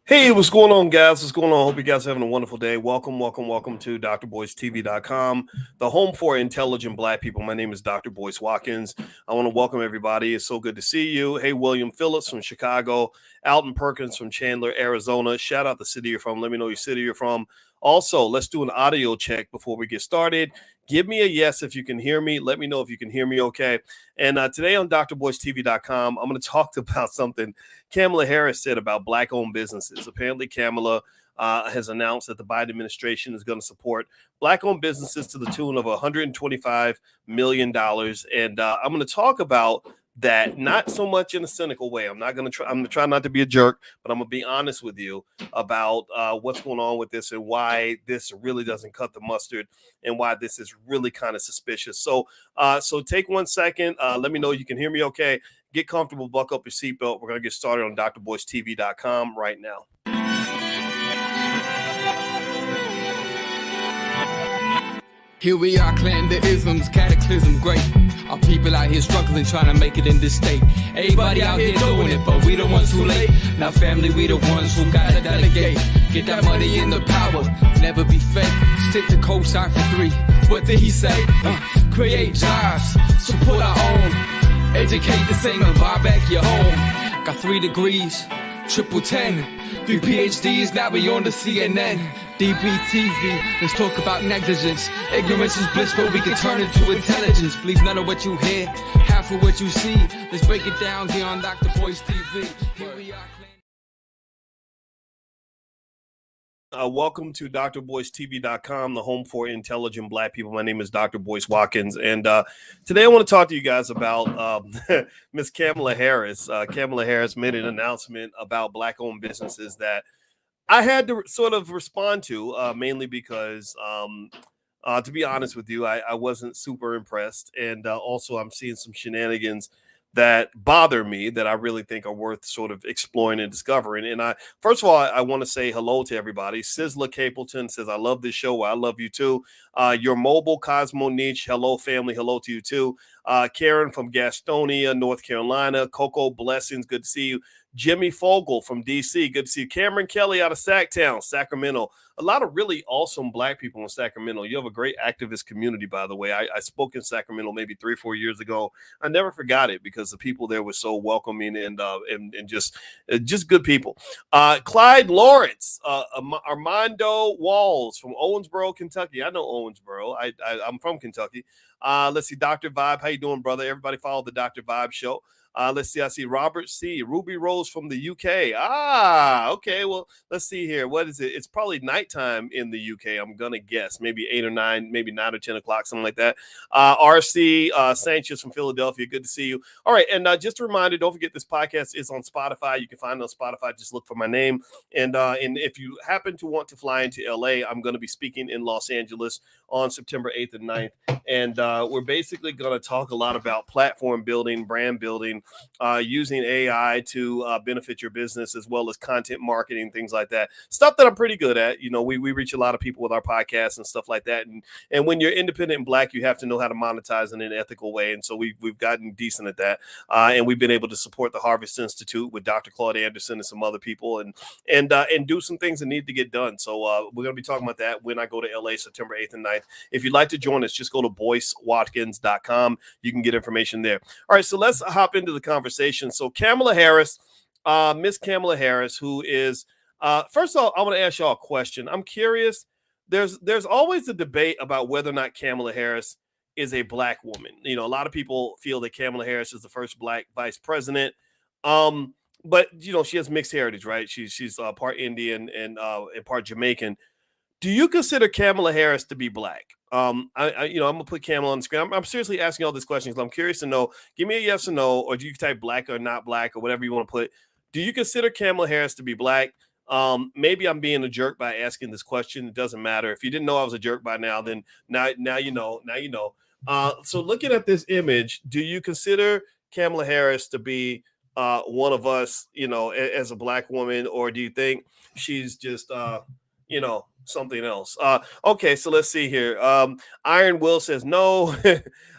Hey, what's going on, guys? What's going on? Hope you guys are having a wonderful day. Welcome to drboycetv.com, the home for intelligent Black people. My name is Dr. Boyce Watkins. I want to welcome everybody. It's so good to see you. Hey, William Phillips from Chicago, Alton Perkins from Chandler, Arizona. Shout out the city you're from. Let me know your city you're from. Also, let's do an audio check before we get started. Give me a yes if you can hear me. Let me know if you can hear me okay. And today on drboycetv.com, I'm going to talk about something Kamala Harris said about Black-owned businesses. Apparently, Kamala has announced that the Biden administration is going to support Black-owned businesses to the tune of $125 million. And I'm going to talk about that, not so much in a cynical way. I'm going to try not to be a jerk, but I'm going to be honest with you about what's going on with this and why this really doesn't cut the mustard and why this is really kind of suspicious. So take 1 second. Let me know you can hear me okay. Get comfortable, buckle up your seatbelt. We're going to get started on drboycetv.com right now. Here we are, clan the isms, cataclysm, great. Our people out here struggling, trying to make it in this state. Everybody out here doing it, but we the ones too late. Now family, we the ones who gotta delegate. Get that money in the power, never be fake. Stick to co-sign for 3. What did he say? Create jobs, support our own. Educate the same and buy back your home. Got 3 degrees, triple 10. 3 PhDs, now we on the CNN. DBTV, let's talk about negligence. Ignorance is bliss, but we can turn it to intelligence. Believe none of what you hear, half of what you see. Let's break it down here on Dr. Boyce TV. Here we are. Welcome to drboycetv.com, the home for intelligent Black people. My name is Dr. Boyce Watkins, and today I want to talk to you guys about Miss Kamala Harris. Kamala Harris made an announcement about Black-owned businesses that I had to sort of respond to, mainly because, to be honest with you, I wasn't super impressed, and also I'm seeing some shenanigans that bother me that I really think are worth sort of exploring and discovering. And first of all, I want to say hello to everybody. Sizzla Capleton says, I love this show. I love you too. Your mobile Cosmo Niche. Hello, family. Hello to you too. Karen from Gastonia, North Carolina. Coco Blessings. Good to see you. Jimmy Fogel from DC. Good to see you. Cameron Kelly out of Sacktown, Sacramento. A lot of really awesome Black people in Sacramento. You have a great activist community, by the way. I spoke in Sacramento maybe 3 or 4 years ago. I never forgot it because the people there were so welcoming and just good people. Clyde Lawrence, Armando Walls from Owensboro, Kentucky. I know Owensboro. I'm from Kentucky. Let's see, Dr. Vibe. How you doing, brother? Everybody follow the Dr. Vibe show. Let's see. I see Robert C. Ruby Rose from the UK. Okay. Well, let's see here. What is it? It's probably nighttime in the UK. I'm gonna guess maybe 8 or 9, maybe 9 or 10 o'clock, something like that. RC Sanchez from Philadelphia. Good to see you. All right, and just a reminder, don't forget this podcast is on Spotify. You can find it on Spotify. Just look for my name. And if you happen to want to fly into LA, I'm going to be speaking in Los Angeles on September 8th and 9th. And we're basically going to talk a lot about platform building, brand building, using AI to benefit your business, as well as content marketing, things like that. Stuff that I'm pretty good at. You know, we reach a lot of people with our podcasts and stuff like that. And when you're independent and Black, you have to know how to monetize in an ethical way. And so we've gotten decent at that. And we've been able to support the Harvest Institute with Dr. Claude Anderson and some other people and do some things that need to get done. So we're going to be talking about that when I go to LA September 8th and 9th. If you'd like to join us, just go to boycewatkins.com. You can get information there. All right, so let's hop into the conversation. So Kamala Harris, Miss Kamala Harris, who is, first of all, I want to ask y'all a question. I'm curious. There's always a debate about whether or not Kamala Harris is a Black woman. You know, a lot of people feel that Kamala Harris is the first Black vice president. But you know, she has mixed heritage, right? She's part Indian and part Jamaican. Do you consider Kamala Harris to be Black? I'm gonna put Kamala on the screen. I'm seriously asking all these questions. I'm curious to know. Give me a yes or no, or do you type Black or not Black or whatever you want to put? Do you consider Kamala Harris to be Black? Maybe I'm being a jerk by asking this question. It doesn't matter. If you didn't know I was a jerk by now, then now you know. Now you know. So looking at this image, do you consider Kamala Harris to be one of us, you know, as a Black woman, or do you think she's just, something else? Okay, so let's see here. Iron Will says no.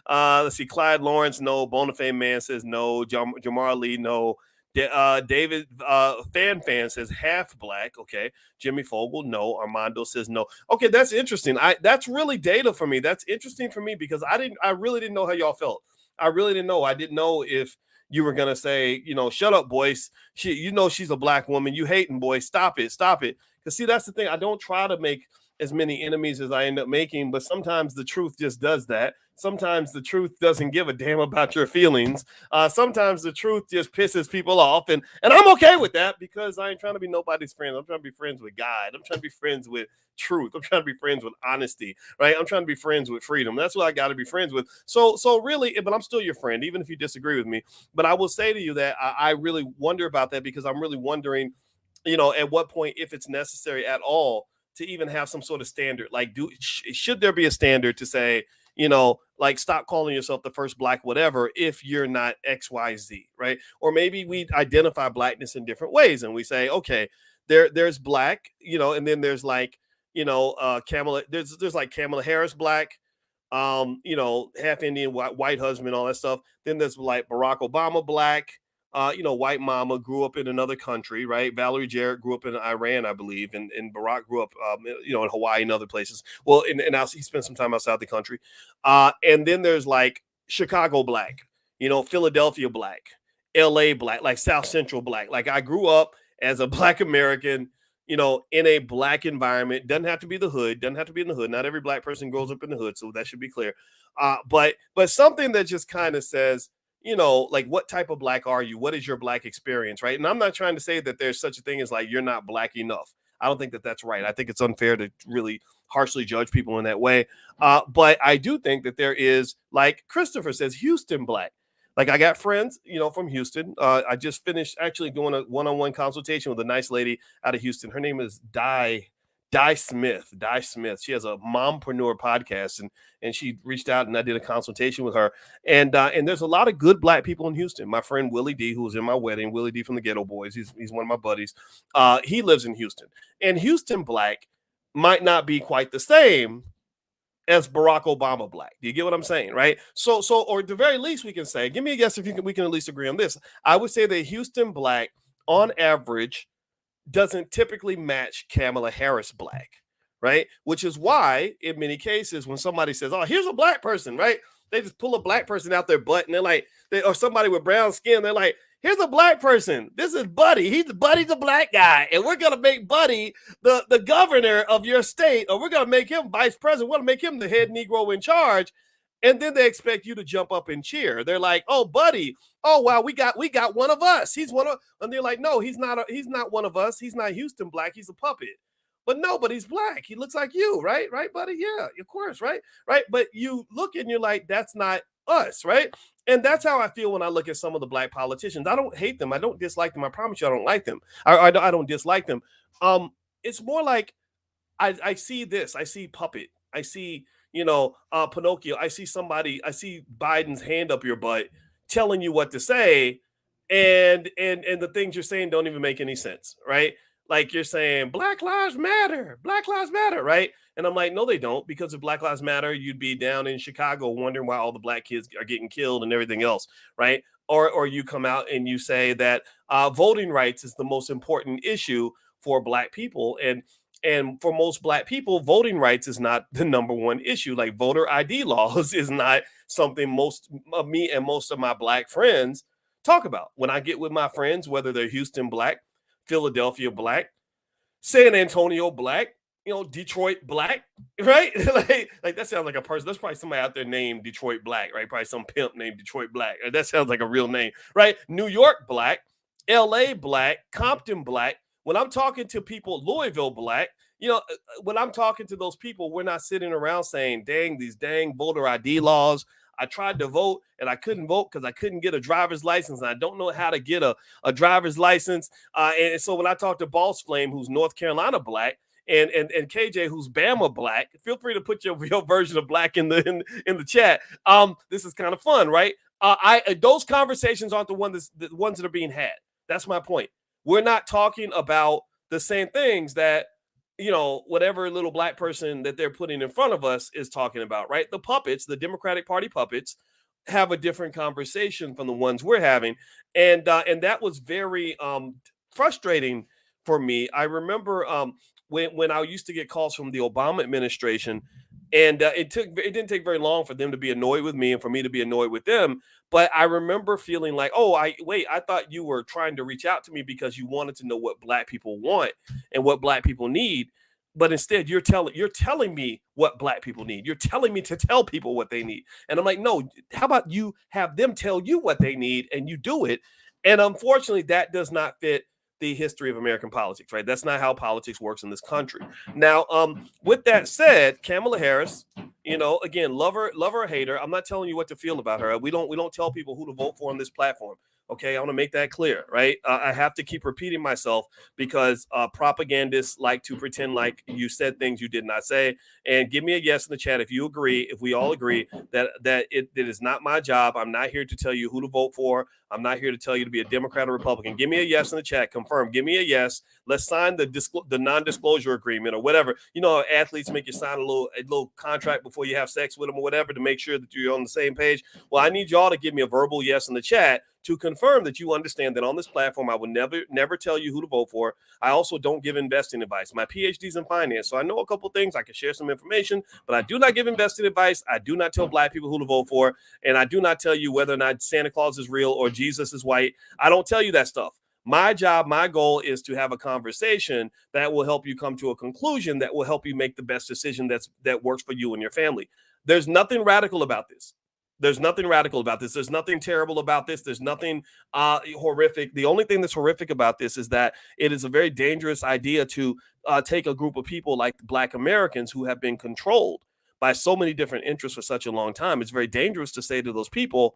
Let's see. Clyde Lawrence, no. Bonafide Man says no. Jamar Lee, no. David Fan says half black. Okay. Jimmy Fogel, no. Armando says no. Okay, that's interesting. That's really data for me. That's interesting for me because I really didn't know how y'all felt. I really didn't know. I didn't know if you were gonna say, shut up, Boyce. She's a black woman. You hating, Boyce. Stop it. Because see, that's the thing. I don't try to make as many enemies as I end up making, but sometimes the truth just does that. Sometimes the truth doesn't give a damn about your feelings. Sometimes the truth just pisses people off, and I'm okay with that because I ain't trying to be nobody's friend. I'm trying to be friends with God. I'm trying to be friends with truth. I'm trying to be friends with honesty, right? I'm trying to be friends with freedom. That's what I got to be friends with. So really, but I'm still your friend, even if you disagree with me. But I will say to you that I really wonder about that because I'm really wondering, at what point, if it's necessary at all, to even have some sort of standard. Like, should there be a standard to say, like, stop calling yourself the first black whatever if you're not XYZ, right? Or maybe we identify blackness in different ways and we say, okay, there's black, and then there's like, Kamala, there's like Kamala Harris black, half Indian, white husband, all that stuff. Then there's like Barack Obama black, white mama, grew up in another country, right? Valerie Jarrett grew up in Iran, I believe, and Barack grew up, in Hawaii and other places. Well, and he spent some time outside the country. And then there's like Chicago black, Philadelphia black, LA black, like South Central black. Like I grew up as a black American, in a black environment. Doesn't have to be the hood, doesn't have to be in the hood. Not every black person grows up in the hood, so that should be clear. But something that just kind of says, like, what type of black are you? What is your black experience, right? And I'm not trying to say that there's such a thing as like you're not black enough. I don't think that that's right. I think it's unfair to really harshly judge people in that way. But I do think that there is, like Christopher says, Houston black. Like I got friends, from Houston. I just finished actually doing a one-on-one consultation with a nice lady out of Houston. Her name is Di Smith. She has a mompreneur podcast, and she reached out and I did a consultation with her. And there's a lot of good black people in Houston. My friend Willie D, who was in my wedding, Willie D from the Ghetto Boys. He's one of my buddies. He lives in Houston, and Houston black might not be quite the same as Barack Obama black. Do you get what I'm saying, right? So, or at the very least, we can say, give me a guess if we can at least agree on this. I would say that Houston black, on average, doesn't typically match Kamala Harris black, right? Which is why, in many cases, when somebody says, "Oh, here's a black person," right? They just pull a black person out their butt, and they're like, or somebody with brown skin, they're like, "Here's a black person. This is Buddy. Buddy's a black guy, and we're gonna make Buddy the governor of your state, or we're gonna make him vice president. We're gonna make him the head Negro in charge." And then they expect you to jump up and cheer. They're like, "Oh, Buddy. Oh, wow, we got one of us. He's one of," and they're like, "No, he's not one of us. He's not Houston black. He's a puppet." But no, but he's black. He looks like you, right? Right, Buddy? Yeah, of course, right? Right. But you look and you're like, that's not us, right? And that's how I feel when I look at some of the black politicians. I don't hate them. I don't dislike them. I promise you I don't like them. I don't dislike them. It's more like I see this. I see puppet. I see, Pinocchio. I see Biden's hand up your butt telling you what to say, and the things you're saying don't even make any sense, right? Like you're saying Black Lives Matter, right? And I'm like, no, they don't, because if Black Lives Matter, you'd be down in Chicago wondering why all the black kids are getting killed and everything else, right? Or you come out and you say that voting rights is the most important issue for black people, and for most black people, voting rights is not the number one issue. Like voter ID laws is not something most of me and most of my black friends talk about. When I get with my friends, whether they're Houston black, Philadelphia black, San Antonio black, Detroit black, right? like that sounds like a person. There's probably somebody out there named Detroit black, right? Probably some pimp named Detroit black. That sounds like a real name, right? New York black, LA black, Compton black. When I'm talking to people, Louisville black, when I'm talking to those people, we're not sitting around saying, dang, these dang voter ID laws. I tried to vote and I couldn't vote because I couldn't get a driver's license. And I don't know how to get a driver's license. And so when I talk to Boss Flame, who's North Carolina black, and KJ, who's Bama black, feel free to put your version of black in the chat. This is kind of fun, right? Those conversations aren't the ones that are being had. That's my point. We're not talking about the same things that, whatever little black person that they're putting in front of us is talking about, right? The puppets, the Democratic Party puppets, have a different conversation from the ones we're having, and that was very frustrating for me. I remember when I used to get calls from the Obama administration, and it didn't take very long for them to be annoyed with me and for me to be annoyed with them. But I remember feeling like, oh, I thought you were trying to reach out to me because you wanted to know what Black people want and what Black people need. But instead, you're telling me what Black people need. You're telling me to tell people what they need. And I'm like, no, how about you have them tell you what they need and you do it? And unfortunately, that does not fit the history of American politics, right? That's not how politics works in this country. Now, with that said, Kamala Harris, again, love her or hate her. I'm not telling you what to feel about her. We don't tell people who to vote for on this platform. Okay, I want to make that clear, right? I have to keep repeating myself because propagandists like to pretend like you said things you did not say. And give me a yes in the chat if you agree, if we all agree that it is not my job. I'm not here to tell you who to vote for. I'm not here to tell you to be a Democrat or Republican. Give me a yes in the chat. Confirm. Give me a yes. Let's sign the non-disclosure agreement or whatever. Athletes make you sign a little contract before you have sex with them or whatever to make sure that you're on the same page. Well, I need y'all to give me a verbal yes in the chat to confirm that you understand that on this platform, I will never tell you who to vote for. I also don't give investing advice. My PhD's in finance, so I know a couple things. I can share some information, but I do not give investing advice. I do not tell Black people who to vote for, and I do not tell you whether or not Santa Claus is real or Jesus is white. I don't tell you that stuff. My job, my goal is to have a conversation that will help you come to a conclusion that will help you make the best decision that works for you and your family. There's nothing radical about this. There's nothing radical about this. There's nothing terrible about this. There's nothing horrific. The only thing that's horrific about this is that it is a very dangerous idea to take a group of people like Black Americans who have been controlled by so many different interests for such a long time. It's very dangerous to say to those people,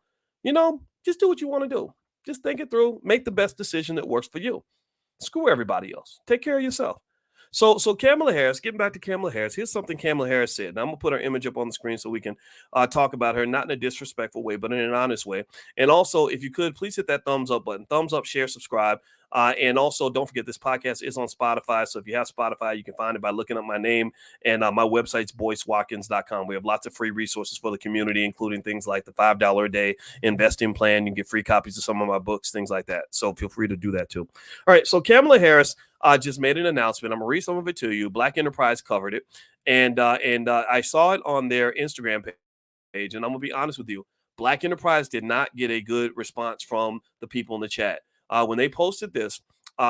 just do what you want to do. Just think it through. Make the best decision that works for you. Screw everybody else. Take care of yourself. So Kamala Harris, getting back to Kamala Harris, here's something Kamala Harris said. Now I'm going to put her image up on the screen so we can talk about her, not in a disrespectful way, but in an honest way. And also, if you could, please hit that thumbs up button. Thumbs up, share, subscribe. And also, don't forget, this podcast is on Spotify. So if you have Spotify, you can find it by looking up my name. And my website's BoyceWatkins.com. We have lots of free resources for the community, including things like the $5 a day investing plan. You can get free copies of some of my books, things like that. So feel free to do that too. All right. So Kamala Harris just made an announcement. I'm going to read some of it to you. Black Enterprise covered it. And I saw it on their Instagram page. And I'm going to be honest with you. Black Enterprise did not get a good response from the people in the chat. When they posted this,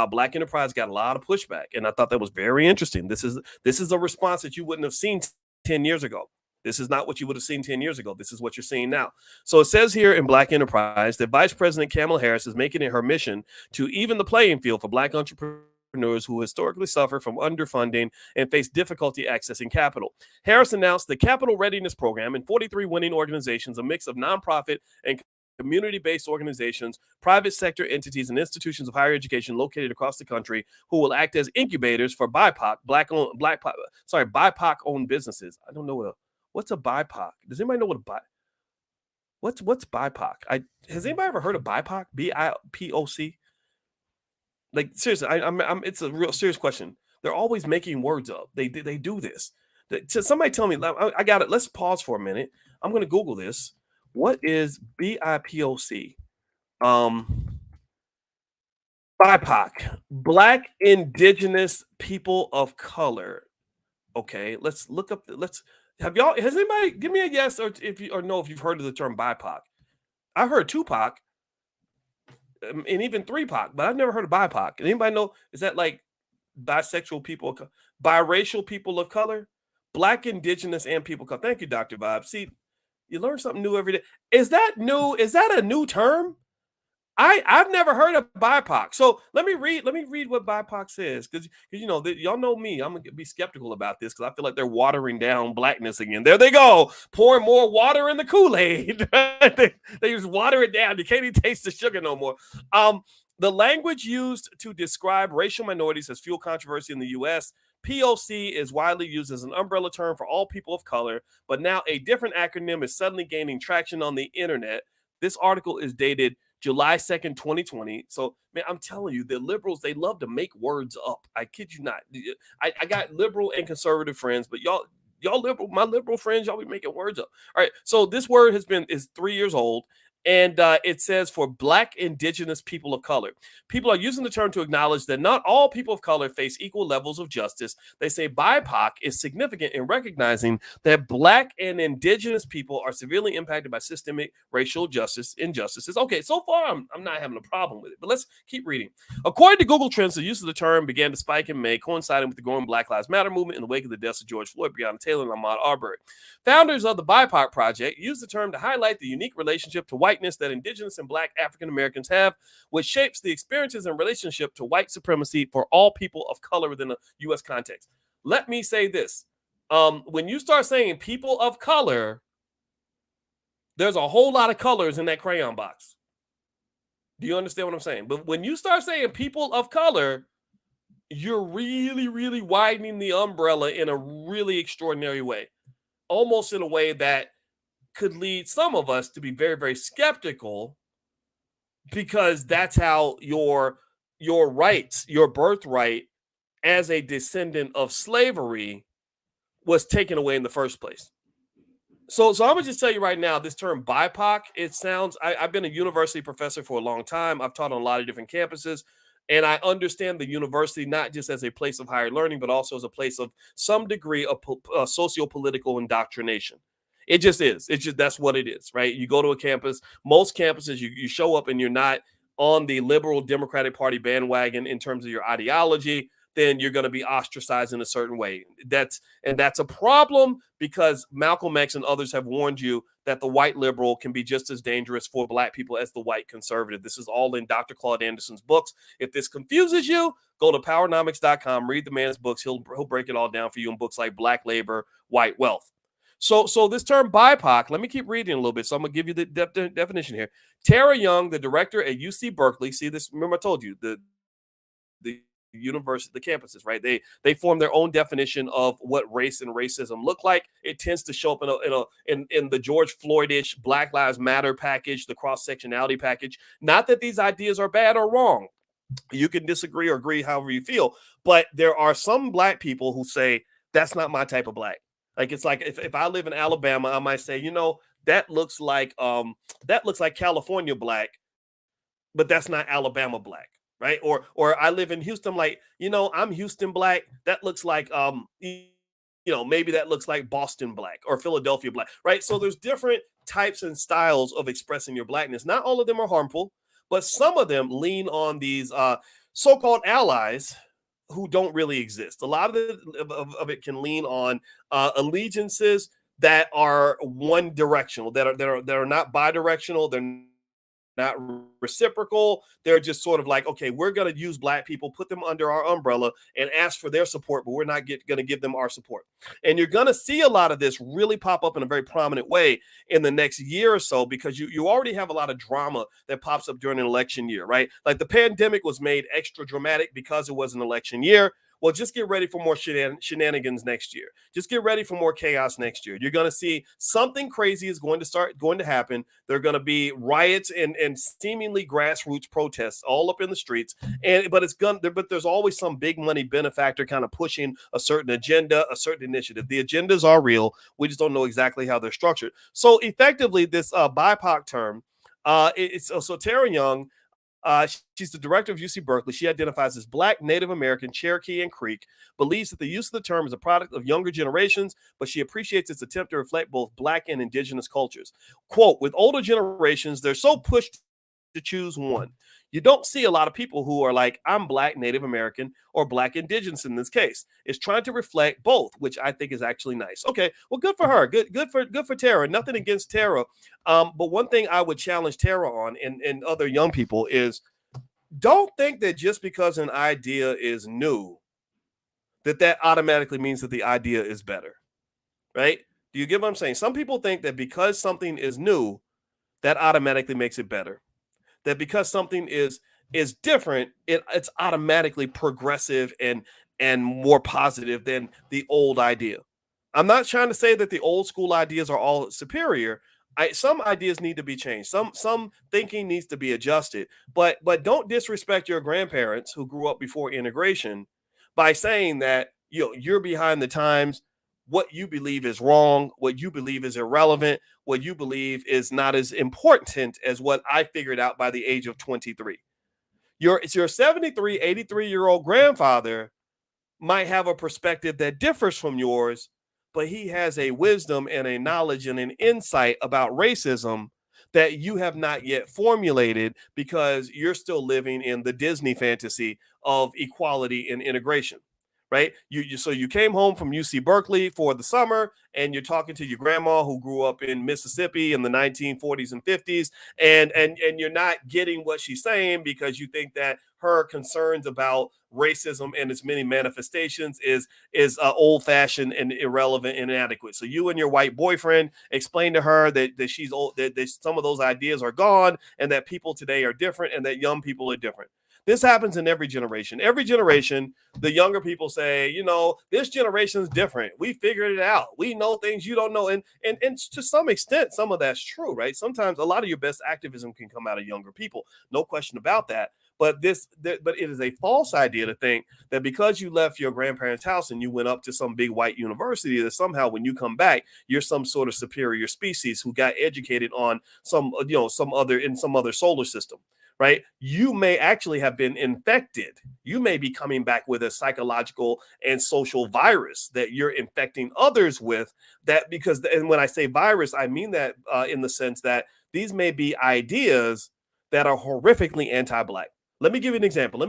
Black Enterprise got a lot of pushback, and I thought that was very interesting. This is a response that you wouldn't have seen 10 years ago. This is not what you would have seen 10 years ago. This is what you're seeing now. So it says here in Black Enterprise that Vice President Kamala Harris is making it her mission to even the playing field for Black entrepreneurs who historically suffer from underfunding and face difficulty accessing capital. Harris announced the Capital Readiness Program in 43 winning organizations, a mix of nonprofit and community-based organizations, private sector entities, and institutions of higher education located across the country who will act as incubators for BIPOC, BIPOC-owned businesses. I don't know what's a BIPOC. Does anybody know what's BIPOC? Has anybody ever heard of BIPOC? BIPOC? Like seriously, it's a real serious question. They're always making words up. They do this. So somebody tell me. I got it. Let's pause for a minute. I'm going to Google this. What is BIPOC? BIPOC, Black Indigenous People of Color. Okay, let's look up. Has anybody give me a yes or no if you've heard of the term BIPOC? I heard Tupac and even 3POC, but I've never heard of BIPOC. Anybody know? Is that like bisexual people, biracial people of color, Black, Indigenous, and people of color? Thank you, Dr. Bob. See. You learn something new every day. Is that new? Is that a new term? I've never heard of BIPOC. So let me read what BIPOC says, because y'all know me. I'm gonna be skeptical about this because I feel like they're watering down Blackness again. There they go, pouring more water in the Kool-Aid. they just water it down. You can't even taste the sugar no more. The language used to describe racial minorities has fueled controversy in the U.S. POC is widely used as an umbrella term for all people of color, but now a different acronym is suddenly gaining traction on the internet. This article is dated July 2nd, 2020. So, man, I'm telling you, the liberals, they love to make words up. I kid you not. I got liberal and conservative friends, but y'all, y'all liberal, my liberal friends, y'all be making words up. All right. So this word is 3 years old. And it says for Black indigenous people of color. People are using the term to acknowledge that not all people of color face equal levels of justice. They say BIPOC is significant in recognizing that Black and indigenous people are severely impacted by systemic racial justice injustices. Okay, so far I'm not having a problem with it, but let's keep reading. According to Google Trends, the use of the term began to spike in May, coinciding with the growing Black Lives Matter movement in the wake of the deaths of George Floyd, Breonna Taylor, and Ahmaud Arbery. Founders of the BIPOC Project used the term to highlight the unique relationship to whiteness that indigenous and Black African Americans have, which shapes the experiences and relationship to white supremacy for all people of color within the U.S. context. Let me say this. When you start saying people of color, there's a whole lot of colors in that crayon box. Do you understand what I'm saying? But when you start saying people of color, you're really, really widening the umbrella in a really extraordinary way. Almost in a way that could lead some of us to be very, very skeptical, because that's how your rights, your birthright as a descendant of slavery was taken away in the first place. So I'm gonna just tell you right now, this term BIPOC, it sounds, I've been a university professor for a long time. I've taught on a lot of different campuses, and I understand the university not just as a place of higher learning, but also as a place of some degree of socio-political indoctrination. It just is. It's just, that's what it is, right? You go to a campus, most campuses, you show up and you're not on the liberal Democratic Party bandwagon in terms of your ideology, then you're going to be ostracized in a certain way. That's a problem, because Malcolm X and others have warned you that the white liberal can be just as dangerous for Black people as the white conservative. This is all in Dr. Claude Anderson's books. If this confuses you, go to powernomics.com, read the man's books. He'll break it all down for you in books like Black Labor, White Wealth. So this term BIPOC, let me keep reading a little bit. So I'm going to give you the definition here. Tara Young, the director at UC Berkeley. See this? Remember I told you the university, the campuses, right? They form their own definition of what race and racism look like. It tends to show up in the George Floyd-ish Black Lives Matter package, the cross-sectionality package. Not that these ideas are bad or wrong. You can disagree or agree however you feel, but there are some Black people who say that's not my type of Black. Like, it's like if I live in Alabama, I might say, that looks like California Black, but that's not Alabama Black, right? Or I live in Houston, like, I'm Houston Black. That looks like maybe that looks like Boston Black or Philadelphia Black, right? So there's different types and styles of expressing your Blackness. Not all of them are harmful, but some of them lean on these so-called allies who don't really exist. A lot of it can lean on allegiances that are one directional, that are not bidirectional. They're not reciprocal. They're just sort of like, okay, we're going to use Black people, put them under our umbrella and ask for their support, but we're not going to give them our support. And you're going to see a lot of this really pop up in a very prominent way in the next year or so, because you already have a lot of drama that pops up during an election year, right? Like the pandemic was made extra dramatic because it was an election year. Well, just get ready for more shenanigans next year. Just get ready for more chaos next year. You're going to see something crazy is going to happen. There are going to be riots and seemingly grassroots protests all up in the streets. But there's always some big money benefactor kind of pushing a certain agenda, a certain initiative. The agendas are real. We just don't know exactly how they're structured. So effectively, this BIPOC term, so Tara Young, she's the director of UC Berkeley. She identifies as Black, Native American, Cherokee, and Creek, believes that the use of the term is a product of younger generations, but she appreciates its attempt to reflect both Black and indigenous cultures. Quote, with older generations, they're so pushed to choose one. You don't see a lot of people who are like, I'm Black, Native American, or Black indigenous in this case. It's trying to reflect both, which I think is actually nice. Okay, well, good for her. Good for Tara. Nothing against Tara. But one thing I would challenge Tara on and other young people is, don't think that just because an idea is new, that automatically means that the idea is better, right? Do you get what I'm saying? Some people think that because something is new, that automatically makes it better. That because something is different, it's automatically progressive and more positive than the old idea. I'm not trying to say that the old school ideas are all superior. Some ideas need to be changed. Some thinking needs to be adjusted. But don't disrespect your grandparents who grew up before integration by saying that you're behind the times. what you believe is wrong, what you believe is irrelevant, what you believe is not as important as what I figured out by the age of 23. Your 73, 83-year-old grandfather might have a perspective that differs from yours, but he has a wisdom and a knowledge and an insight about racism that you have not yet formulated because you're still living in the Disney fantasy of equality and integration. Right? So you came home from UC Berkeley for the summer and you're talking to your grandma who grew up in Mississippi in the 1940s and 50s, and you're not getting what she's saying because you think that her concerns about racism and its many manifestations is old fashioned and irrelevant and inadequate. So you and your white boyfriend explain to her that she's old, that some of those ideas are gone, and that people today are different, and that young people are different. This happens in every generation. Every generation, the younger people say, this generation is different. We figured it out. We know things you don't know. And to some extent, some of that's true, right? Sometimes a lot of your best activism can come out of younger people. No question about that. But it is a false idea to think that because you left your grandparents' house and you went up to some big white university, that somehow when you come back, you're some sort of superior species who got educated on some other solar system. Right? You may actually have been infected. You may be coming back with a psychological and social virus that you're infecting others with. And when I say virus, I mean that in the sense that these may be ideas that are horrifically anti-Black. Let me give you an example.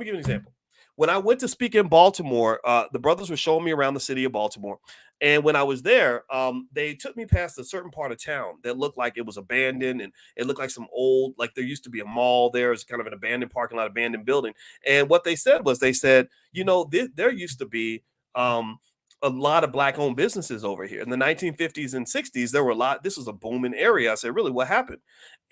When I went to speak in Baltimore, the brothers were showing me around the city of Baltimore. And when I was there, they took me past a certain part of town that looked like it was abandoned, and it looked like some old, like there used to be a mall there. It's kind of an abandoned parking lot, abandoned building. And what they said was, there used to be a lot of Black-owned businesses over here. In the 1950s and 60s, there were a lot. This was a booming area. I said, really, what happened?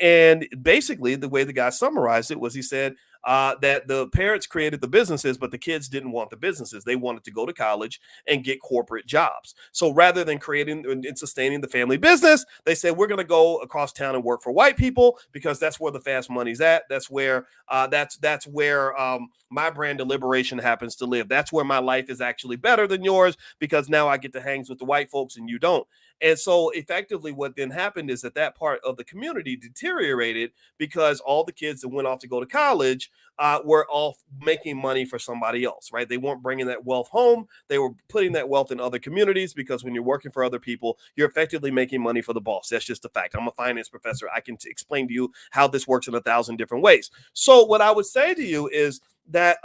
And basically, the way the guy summarized it was, he said that the parents created the businesses, but the kids didn't want the businesses. They wanted to go to college and get corporate jobs. So rather than creating and sustaining the family business, they said, we're going to go across town and work for white people because that's where the fast money's at. That's where my brand of liberation happens to live. That's where my life is actually better than yours because now I get to hang with the white folks and you don't. And so effectively what then happened is that part of the community deteriorated because all the kids that went off to go to college were all making money for somebody else, right? They weren't bringing that wealth home. They were putting that wealth in other communities because when you're working for other people, you're effectively making money for the boss. That's just a fact. I'm a finance professor. I can explain to you how this works in 1,000 different ways. So what I would say to you is that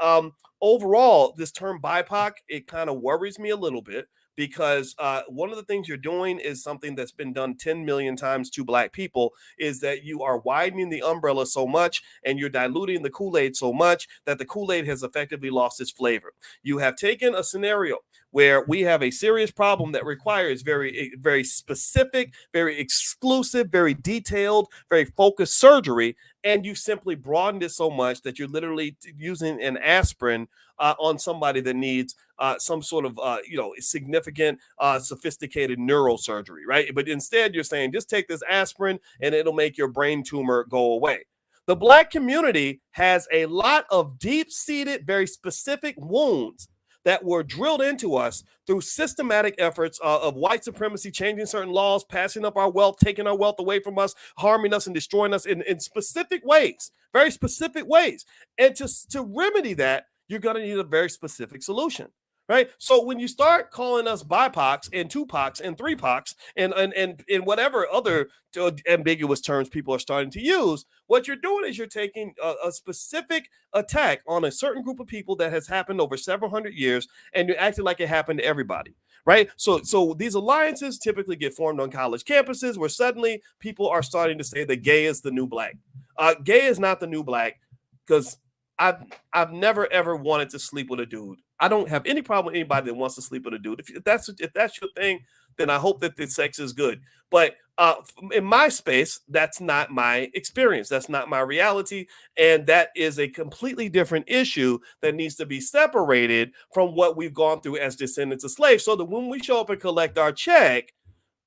overall, this term BIPOC, it kind of worries me a little bit. Because one of the things you're doing is something that's been done 10 million times to Black people, is that you are widening the umbrella so much and you're diluting the Kool-Aid so much that the Kool-Aid has effectively lost its flavor. You have taken a scenario where we have a serious problem that requires very, very specific, very exclusive, very detailed, very focused surgery, and you simply broadened it so much that you're literally using an aspirin on somebody that needs some sort of significant sophisticated neurosurgery, right? But instead you're saying just take this aspirin and it'll make your brain tumor go away. The Black community has a lot of deep-seated, very specific wounds that were drilled into us through systematic efforts of white supremacy, changing certain laws, passing up our wealth, taking our wealth away from us, harming us and destroying us in specific ways, very specific ways. And to remedy that, you're going to need a very specific solution, right? So when you start calling us BIPOCs and 2POCs and 3POCs and whatever other ambiguous terms people are starting to use, what you're doing is you're taking a specific attack on a certain group of people that has happened over several hundred years, and you're acting like it happened to everybody, right? So these alliances typically get formed on college campuses where suddenly people are starting to say that gay is the new Black. Gay is not the new Black, because I've never ever wanted to sleep with a dude. I don't have any problem with anybody that wants to sleep with a dude. If that's your thing, then I hope that the sex is good. But in my space, that's not my experience. That's not my reality. And that is a completely different issue that needs to be separated from what we've gone through as descendants of slaves. So that when we show up and collect our check,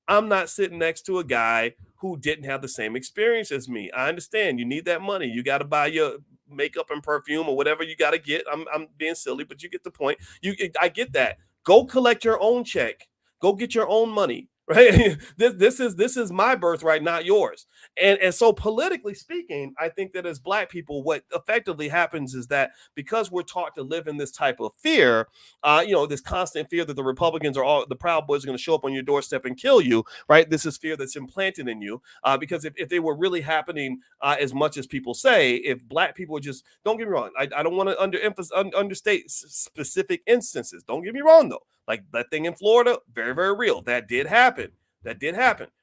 I'm not sitting next to a guy who didn't have the same experience as me. I understand you need that money. You got to buy your makeup and perfume or whatever you got to get. I'm being silly, but you get the point. I get that. Go collect your own check. Go get your own money. Right. This is my birthright, not yours. And so politically speaking, I think that as Black people, what effectively happens is that because we're taught to live in this type of fear, this constant fear that the Republicans are all the Proud Boys are going to show up on your doorstep and kill you. Right. This is fear that's implanted in you. Because if they were really happening as much as people say, if Black people just, don't get me wrong, I don't want to understate specific instances. Don't get me wrong, though. Like that thing in Florida, very, very real. That did happen.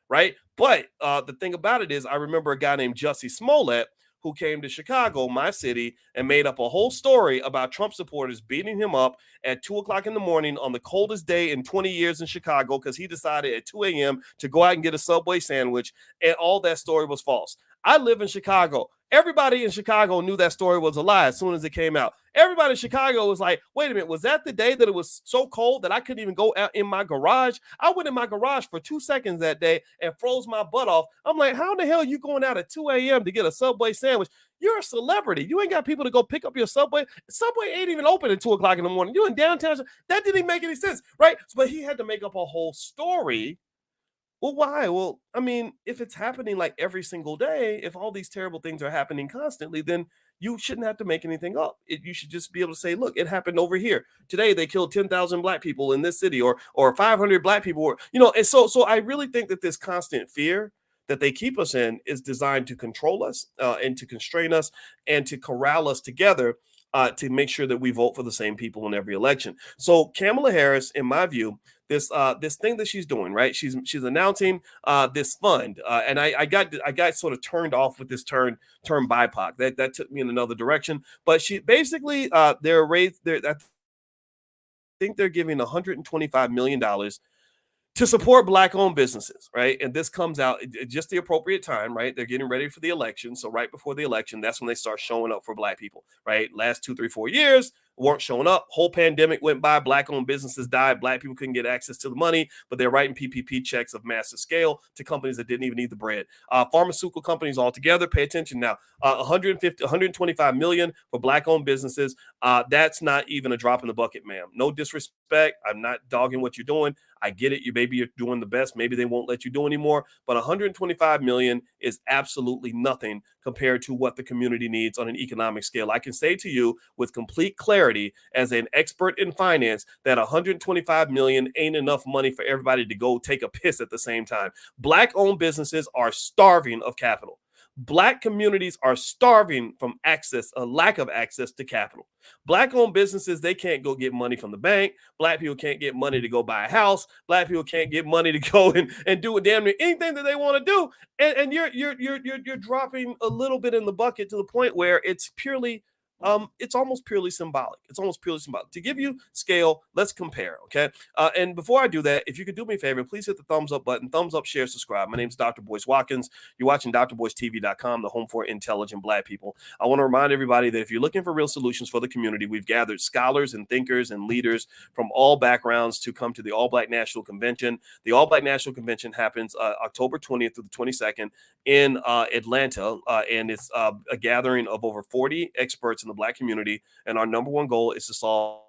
Right? But the thing about it is, I remember a guy named Jussie Smollett who came to Chicago, my city, and made up a whole story about Trump supporters beating him up at 2:00 in the morning on the coldest day in 20 years in Chicago because he decided at 2 a.m. to go out and get a Subway sandwich, and all that story was false. I live in Chicago. Everybody in Chicago knew that story was a lie as soon as it came out. Everybody in Chicago was like, wait a minute, was that the day that it was so cold that I couldn't even go out in my garage? I went in my garage for 2 seconds that day and froze my butt off. I'm like, how in the hell are you going out at 2 a.m. to get a Subway sandwich? You're a celebrity. You ain't got people to go pick up your Subway. Subway ain't even open at 2:00 in the morning. You're in downtown. That didn't even make any sense, right? But he had to make up a whole story. Well, why? Well, I mean, if it's happening like every single day, if all these terrible things are happening constantly, then you shouldn't have to make anything up. You should just be able to say, look, it happened over here. Today they killed 10,000 Black people in this city, or 500 Black people, and so I really think that this constant fear that they keep us in is designed to control us and to constrain us and to corral us together to make sure that we vote for the same people in every election. So Kamala Harris, in my view, this thing that she's doing, right? She's announcing this fund, and I got sort of turned off with this term BIPOC. That took me in another direction. But she basically I think they're giving $125 million to support Black-owned businesses, right? And this comes out at just the appropriate time, right? They're getting ready for the election. So right before the election, that's when they start showing up for Black people, right? Last 2, 3, 4 years, weren't showing up. Whole pandemic went by. Black-owned businesses died. Black people couldn't get access to the money, but they're writing PPP checks of massive scale to companies that didn't even need the bread. Pharmaceutical companies altogether, pay attention now. 125 million for Black-owned businesses. That's not even a drop in the bucket, ma'am. No disrespect. I'm not dogging what you're doing. I get it. Maybe you're doing the best. Maybe they won't let you do anymore. But 125 million is absolutely nothing compared to what the community needs on an economic scale. I can say to you with complete clarity as an expert in finance that 125 million ain't enough money for everybody to go take a piss at the same time. Black-owned businesses are starving of capital. Black communities are starving from a lack of access to capital. Black-owned businesses, they can't go get money from the bank. Black people can't get money to go buy a house. Black people can't get money to go and do a damn near anything that they want to do. And you're dropping a little bit in the bucket to the point where it's almost purely symbolic. To give you scale, let's compare, okay? And before I do that, if you could do me a favor, please hit the thumbs up button, thumbs up, share, subscribe. My name is Dr. Boyce Watkins. You're watching drboycetv.com, the home for intelligent Black people. I want to remind everybody that if you're looking for real solutions for the community, we've gathered scholars and thinkers and leaders from all backgrounds to come to the All Black National Convention. The All Black National Convention happens October 20th through the 22nd in Atlanta, and it's a gathering of over 40 experts in the Black community, and our number one goal is to solve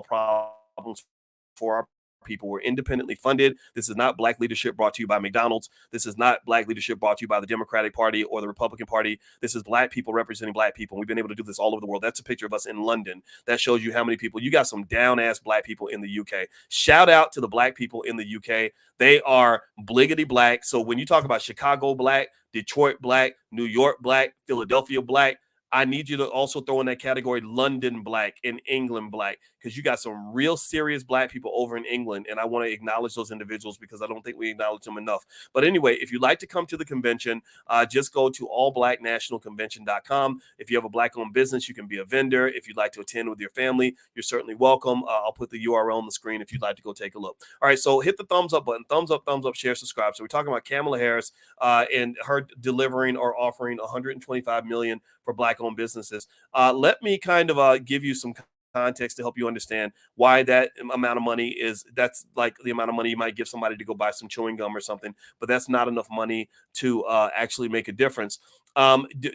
problems for our people. We're independently funded. This is not Black leadership brought to you by McDonald's. This is not Black leadership brought to you by the Democratic Party or the Republican Party. This is Black people representing Black people. We've been able to do this all over the world. That's a picture of us in London. That shows you how many people. You got some down-ass Black people in the UK. Shout out to the Black people in the UK. They are bliggity Black. So when you talk about Chicago Black, Detroit Black, New York Black, Philadelphia Black, I need you to also throw in that category London Black and England Black, because you got some real serious Black people over in England, and I want to acknowledge those individuals because I don't think we acknowledge them enough. But anyway, if you'd like to come to the convention, just go to allblacknationalconvention.com. If you have a Black-owned business, you can be a vendor. If you'd like to attend with your family, you're certainly welcome. I'll put the URL on the screen if you'd like to go take a look. All right, so hit the thumbs up button, thumbs up, share, subscribe. So we're talking about Kamala Harris and her delivering or offering $125 million for Black-owned businesses. Let me kind of give you some context to help you understand why that amount of money that's like the amount of money you might give somebody to go buy some chewing gum or something, but that's not enough money to actually make a difference.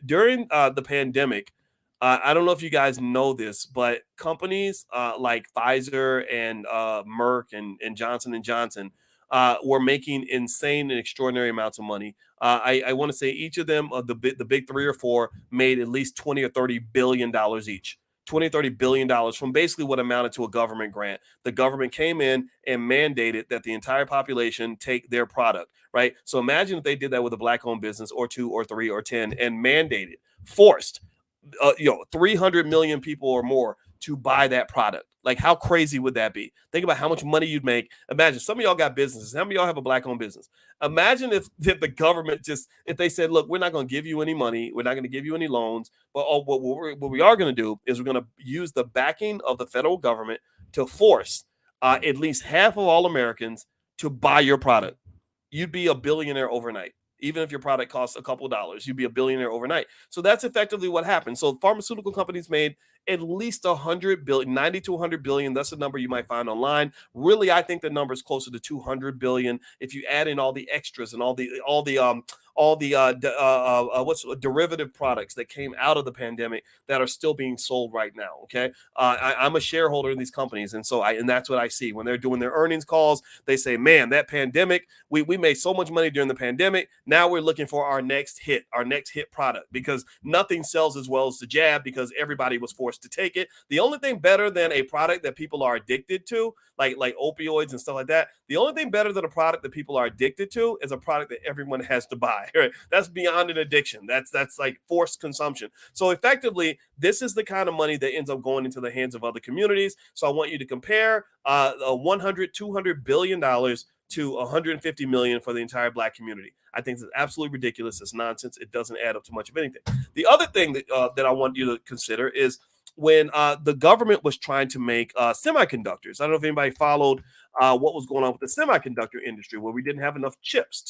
During the pandemic, I don't know if you guys know this, but companies like Pfizer and Merck and Johnson and Johnson were making insane and extraordinary amounts of money. I want to say each of them, the big three or four, made at least 20 or 30 billion dollars each. 20 30 billion dollars from basically what amounted to a government grant. The government came in and mandated that the entire population take their product, right? So imagine if they did that with a black owned business or two or three or 10 and mandated, forced 300 million people or more to buy that product. Like, how crazy would that be? Think about how much money you'd make. Imagine some of y'all got businesses. How many of y'all have a black owned business? Imagine if the government if they said, look, we're not going to give you any money. We're not going to give you any loans. But what we are going to do is we're going to use the backing of the federal government to force at least half of all Americans to buy your product. You'd be a billionaire overnight. Even if your product costs a couple of dollars, you'd be a billionaire overnight. So that's effectively what happened. So pharmaceutical companies made at least 100 billion, 90 to 100 billion. That's a number you might find online. Really, I think the number is closer to 200 billion if you add in all the extras and all the what's derivative products that came out of the pandemic that are still being sold right now. Okay, I'm a shareholder in these companies, and and that's what I see when they're doing their earnings calls. They say, "Man, that pandemic, we made so much money during the pandemic. Now we're looking for our next hit product because nothing sells as well as the jab because everybody was forced to take it. The only thing better than a product that people are addicted to, like opioids and stuff like that, the only thing better than a product that people are addicted to is a product that everyone has to buy. Right? That's beyond an addiction. That's like forced consumption. So effectively, this is the kind of money that ends up going into the hands of other communities. So I want you to compare 100, 200 billion dollars to 150 million for the entire black community. I think it's absolutely ridiculous. It's nonsense. It doesn't add up to much of anything. The other thing that I want you to consider is when the government was trying to make semiconductors. I don't know if anybody followed what was going on with the semiconductor industry, where we didn't have enough chips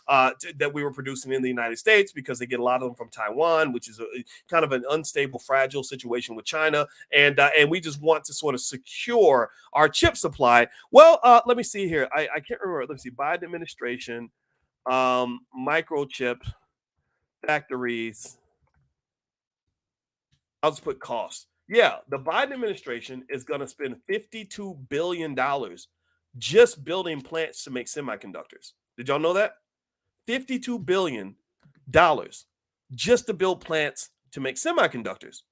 that we were producing in the United States because they get a lot of them from Taiwan, which is a kind of an unstable, fragile situation with China, and we just want to sort of secure our chip supply. Well, let me see here. I can't remember. Let me see. Biden administration, microchip factories. I'll just put cost. Yeah, the Biden administration is going to spend $52 billion just building plants to make semiconductors. Did y'all know that? $52 billion just to build plants to make semiconductors.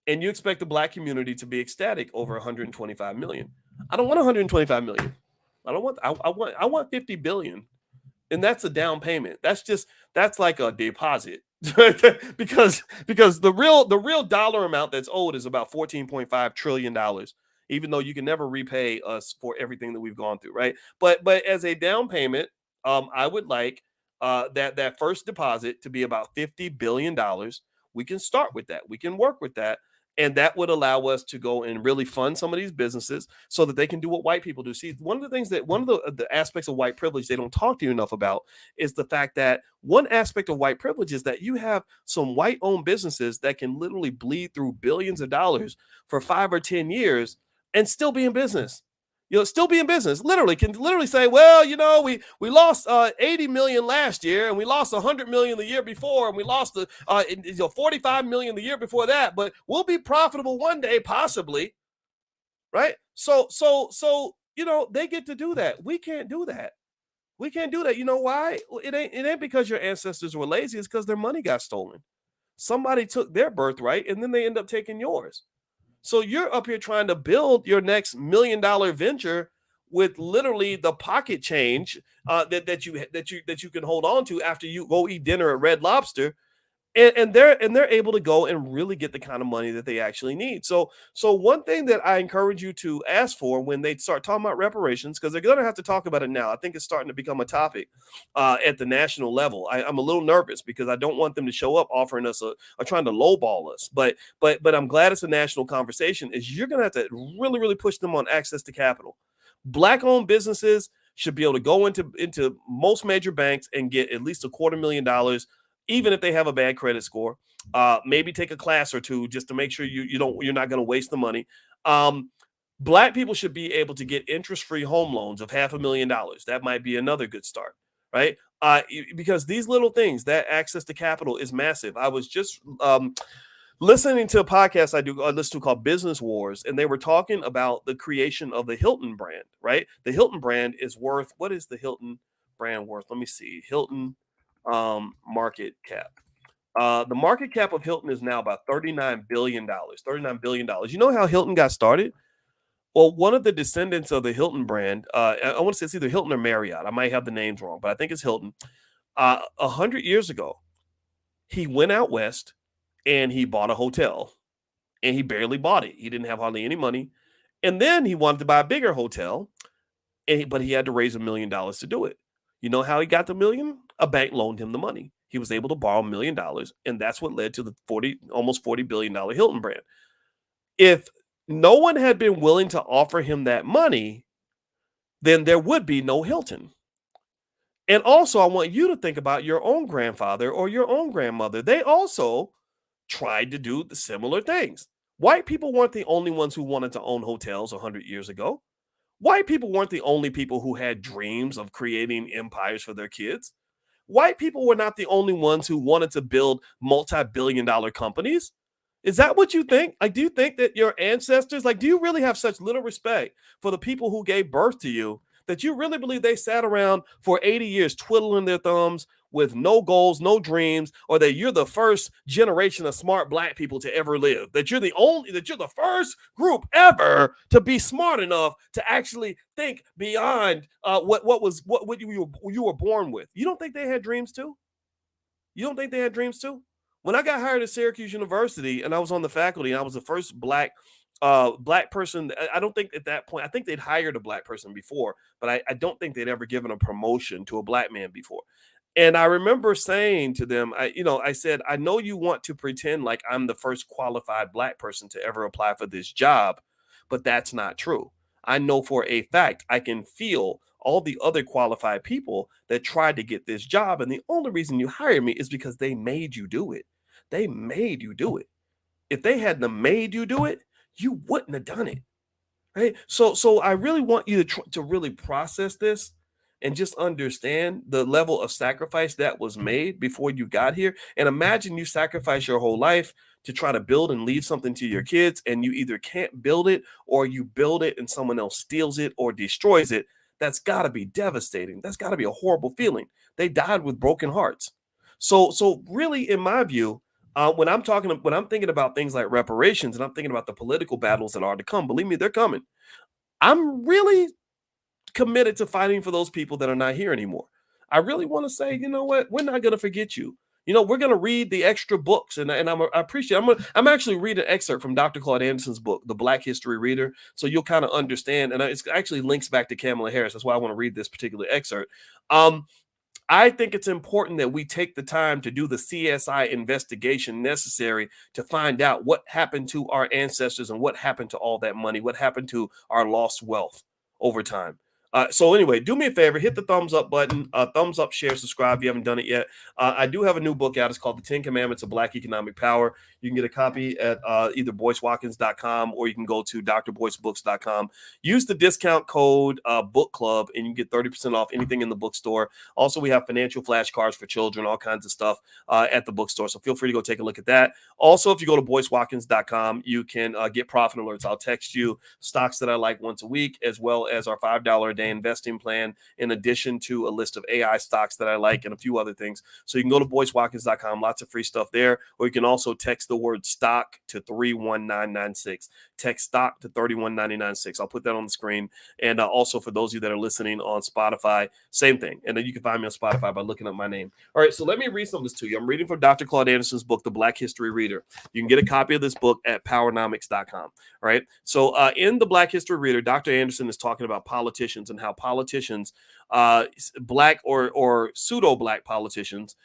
And you expect the black community to be ecstatic over 125 million. I don't want 125 million. I want 50 billion. And that's a down payment. That's like a deposit. because the real dollar amount that's owed is about $14.5 trillion, even though you can never repay us for everything that we've gone through, right? But as a down payment, I would like that first deposit to be about $50 billion. We can start with that. We can work with that. And that would allow us to go and really fund some of these businesses so that they can do what white people do. See, one of the aspects of white privilege they don't talk to you enough about is the fact that one aspect of white privilege is that you have some white-owned businesses that can literally bleed through billions of dollars for 5 or 10 years and still be in business. Still be in business. Can literally say, well, we lost 80 million last year, and we lost 100 million the year before, and we lost 45 million the year before that, but we'll be profitable one day, possibly, right? So they get to do that. We can't do that. We can't do that. You know why? It ain't because your ancestors were lazy. It's because their money got stolen. Somebody took their birthright, and then they end up taking yours. So you're up here trying to build your next $1 million venture with literally the pocket change that you can hold on to after you go eat dinner at Red Lobster, and they're able to go and really get the kind of money that they actually need. So one thing that I encourage you to ask for when they start talking about reparations, because they're going to have to talk about it now. I think it's starting to become a topic at the national level. I'm a little nervous because I don't want them to show up offering us or trying to lowball us. But I'm glad it's a national conversation. Is you're going to have to really, really push them on access to capital. Black-owned businesses should be able to go into most major banks and get at least $250,000. Even if they have a bad credit score, maybe take a class or two just to make sure you're not going to waste the money. Black people should be able to get interest-free home loans of $500,000. That might be another good start, right? Because these little things, that access to capital is massive. I was just listening to a podcast I listen to called Business Wars, and they were talking about the creation of the Hilton brand, right? The Hilton brand is worth, what is the Hilton brand worth? Let me see. Hilton market cap. The market cap of Hilton is now about $39 billion. $39 billion. You know how Hilton got started? Well, one of the descendants of the Hilton brand, I want to say it's either Hilton or Marriott. I might have the names wrong, but I think it's Hilton. 100 years ago, he went out west and he bought a hotel, and he barely bought it. He didn't have hardly any money. And then he wanted to buy a bigger hotel, but he had to raise $1 million to do it. You know how he got the million? A bank loaned him the money. He was able to borrow $1 million, and that's what led to the almost $40 billion Hilton brand. If no one had been willing to offer him that money, then there would be no Hilton. And also, I want you to think about your own grandfather or your own grandmother. They also tried to do the similar things. White people weren't the only ones who wanted to own hotels 100 years ago. White people weren't the only people who had dreams of creating empires for their kids. White people were not the only ones who wanted to build multi-billion-dollar companies. Is that what you think? Like, do you think that your ancestors, like, do you really have such little respect for the people who gave birth to you that you really believe they sat around for 80 years twiddling their thumbs with no goals, no dreams, or that you're the first generation of smart black people to ever live? That you're the first group ever to be smart enough to actually think beyond what you were born with. You don't think they had dreams too? You don't think they had dreams too? When I got hired at Syracuse University and I was on the faculty, and I was the first black person. I don't think at that point, I think they'd hired a black person before, but I don't think they'd ever given a promotion to a black man before. And I remember saying to them, I said, I know you want to pretend like I'm the first qualified black person to ever apply for this job, but that's not true. I know for a fact I can feel all the other qualified people that tried to get this job. And the only reason you hired me is because they made you do it. They made you do it. If they hadn't made you do it, you wouldn't have done it. Right. So I really want you to really process this and just understand the level of sacrifice that was made before you got here. And imagine you sacrifice your whole life to try to build and leave something to your kids, and you either can't build it or you build it and someone else steals it or destroys it. That's got to be devastating. That's got to be a horrible feeling. They died with broken hearts. So really, in my view, when I'm thinking about things like reparations, and I'm thinking about the political battles that are to come, believe me, they're coming. I'm really committed to fighting for those people that are not here anymore. I really want to say, you know what? We're not going to forget you. We're going to read the extra books, and I appreciate. I'm actually reading an excerpt from Dr. Claude Anderson's book, The Black History Reader, so you'll kind of understand. And it actually links back to Kamala Harris. That's why I want to read this particular excerpt. I think it's important that we take the time to do the CSI investigation necessary to find out what happened to our ancestors and what happened to all that money, what happened to our lost wealth over time. So anyway, do me a favor, hit the thumbs up button, thumbs up, share, subscribe if you haven't done it yet. I do have a new book out. It's called The 10 Commandments of Black Economic Power. You can get a copy at either BoyceWatkins.com or you can go to drboycebooks.com. Use the discount code book club and you can get 30% off anything in the bookstore. Also, we have financial flashcards for children, all kinds of stuff at the bookstore. So feel free to go take a look at that. Also, if you go to BoyceWatkins.com, you can get profit alerts. I'll text you stocks that I like once a week, as well as our $5 a day investing plan, in addition to a list of AI stocks that I like and a few other things. So you can go to BoyceWatkins.com, lots of free stuff there, or you can also text the word stock to 31996. Text stock to 31996. I'll put that on the screen. And also for those of you that are listening on Spotify, same thing. And then you can find me on Spotify by looking up my name. All right, so let me read some of this to you. I'm reading from Dr. Claude Anderson's book, The Black History Reader. You can get a copy of this book at powernomics.com. All right, so in The Black History Reader, Dr. Anderson is talking about politicians and how politicians, black or pseudo-black politicians,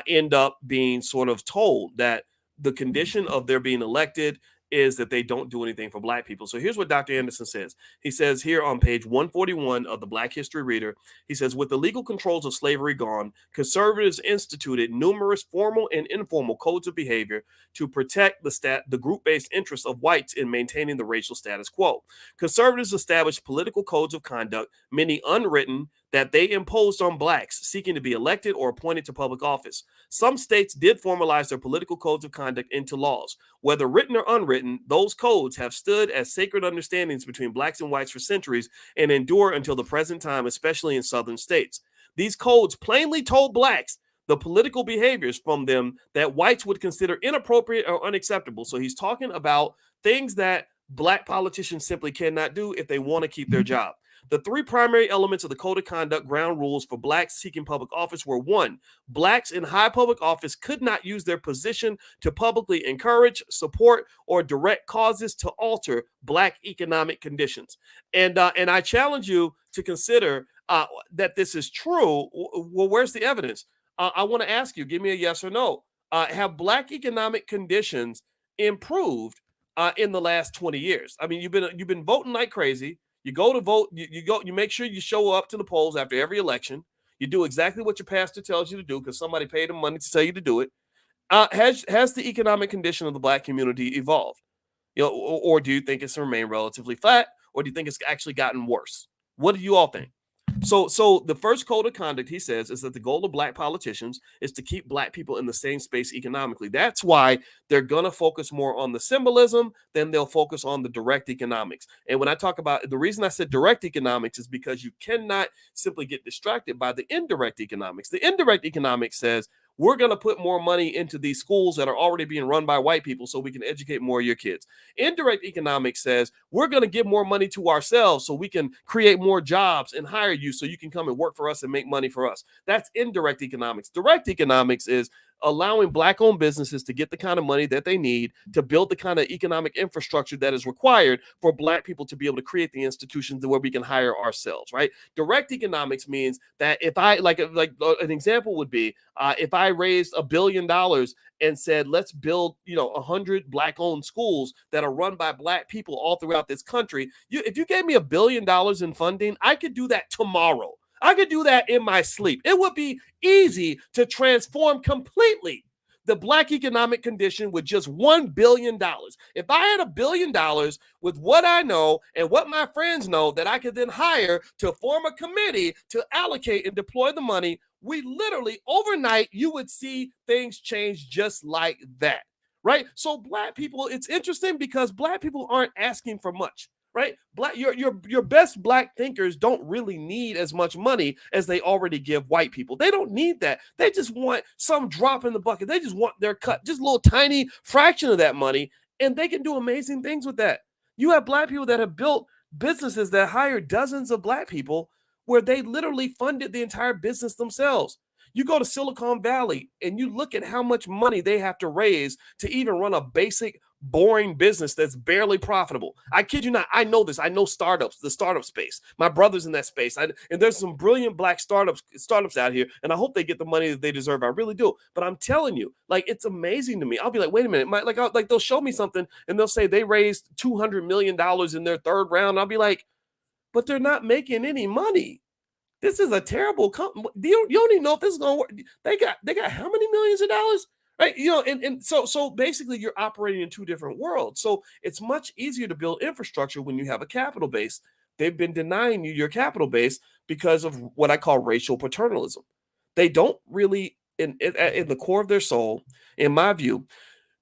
end up being sort of told that the condition of their being elected is that they don't do anything for black people. So here's what Dr. Anderson says. He says here on page 141 of the Black History Reader, he says, with the legal controls of slavery gone, conservatives instituted numerous formal and informal codes of behavior to protect the group-based interests of whites in maintaining the racial status quo. Conservatives established political codes of conduct, many unwritten, that they imposed on blacks seeking to be elected or appointed to public office. Some states did formalize their political codes of conduct into laws. Whether written or unwritten, those codes have stood as sacred understandings between blacks and whites for centuries and endure until the present time, especially in southern states. These codes plainly told blacks the political behaviors from them that whites would consider inappropriate or unacceptable. So he's talking about things that black politicians simply cannot do if they want to keep their job. The three primary elements of the code of conduct ground rules for blacks seeking public office were: one, blacks in high public office could not use their position to publicly encourage, support, or direct causes to alter black economic conditions. And I challenge you to consider that this is true. Well, where's the evidence? I want to ask you, give me a yes or no. Have black economic conditions improved in the last 20 years? I mean, you've been voting like crazy. You go to vote, you make sure you show up to the polls after every election. You do exactly what your pastor tells you to do because somebody paid them money to tell you to do it. Has the economic condition of the black community evolved? Or do you think it's remained relatively flat, or do you think it's actually gotten worse? What do you all think? So the first code of conduct, he says, is that the goal of black politicians is to keep black people in the same space economically. That's why they're going to focus more on the symbolism than they'll focus on the direct economics. And when I talk about the reason I said direct economics is because you cannot simply get distracted by the indirect economics. The indirect economics says, we're going to put more money into these schools that are already being run by white people so we can educate more of your kids. Indirect economics says we're going to give more money to ourselves so we can create more jobs and hire you so you can come and work for us and make money for us. That's indirect economics. Direct economics is allowing black-owned businesses to get the kind of money that they need to build the kind of economic infrastructure that is required for black people to be able to create the institutions where we can hire ourselves, right? Direct economics means that if I, like an example would be, if I raised $1 billion and said, let's build, 100 black-owned schools that are run by black people all throughout this country. If you gave me $1 billion in funding, I could do that tomorrow. I could do that in my sleep. It would be easy to transform completely the black economic condition with just $1 billion. If I had $1 billion with what I know and what my friends know that I could then hire to form a committee to allocate and deploy the money, we literally overnight, you would see things change just like that, right? So black people, it's interesting because black people aren't asking for much. Right? Your best black thinkers don't really need as much money as they already give white people. They don't need that. They just want some drop in the bucket. They just want their cut, just a little tiny fraction of that money, and they can do amazing things with that. You have black people that have built businesses that hire dozens of black people where they literally funded the entire business themselves. You go to Silicon Valley and you look at how much money they have to raise to even run a basic, boring business that's barely profitable. I kid you not. I know this. I know startups, the startup space. My brother's in that space. And there's some brilliant black startups out here. And I hope they get the money that they deserve. I really do. But I'm telling you, like, it's amazing to me. I'll be like, wait a minute. Like they'll show me something and they'll say they raised $200 million in their third round. I'll be like, but they're not making any money. This is a terrible company. You don't even know if this is going to work. They got how many millions of dollars? Right. And so basically you're operating in two different worlds. So it's much easier to build infrastructure when you have a capital base. They've been denying you your capital base because of what I call racial paternalism. They don't really, in the core of their soul, in my view,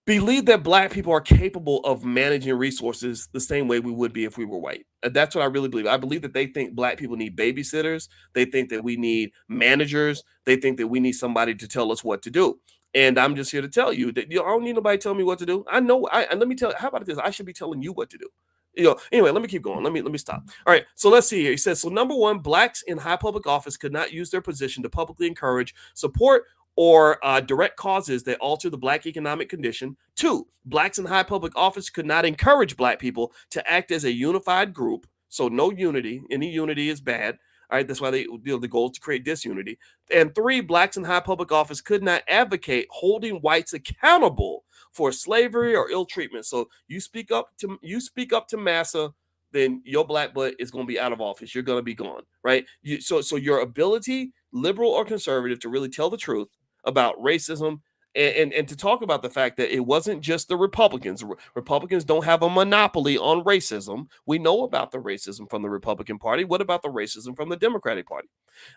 believe that black people are capable of managing resources the same way we would be if we were white. That's what I really believe. I believe that they think black people need babysitters. They think that we need managers. They think that we need somebody to tell us what to do. And I'm just here to tell you that I don't need nobody telling me what to do. I know. And let me tell you, how about this? I should be telling you what to do. Anyway, let me keep going. Let me stop. All right. So let's see here. He says, so number one, blacks in high public office could not use their position to publicly encourage, support, or direct causes that alter the black economic condition. Two, blacks in high public office could not encourage black people to act as a unified group. So no unity. Any unity is bad. All right, that's why the goal is to create disunity. And three, blacks in high public office could not advocate holding whites accountable for slavery or ill treatment. So you speak up to massa, then your black butt is going to be out of office. You're going to be gone, right? So your ability, liberal or conservative, to really tell the truth about racism And to talk about the fact that it wasn't just the Republicans. Republicans don't have a monopoly on racism. We know about the racism from the Republican Party. What about the racism from the Democratic Party?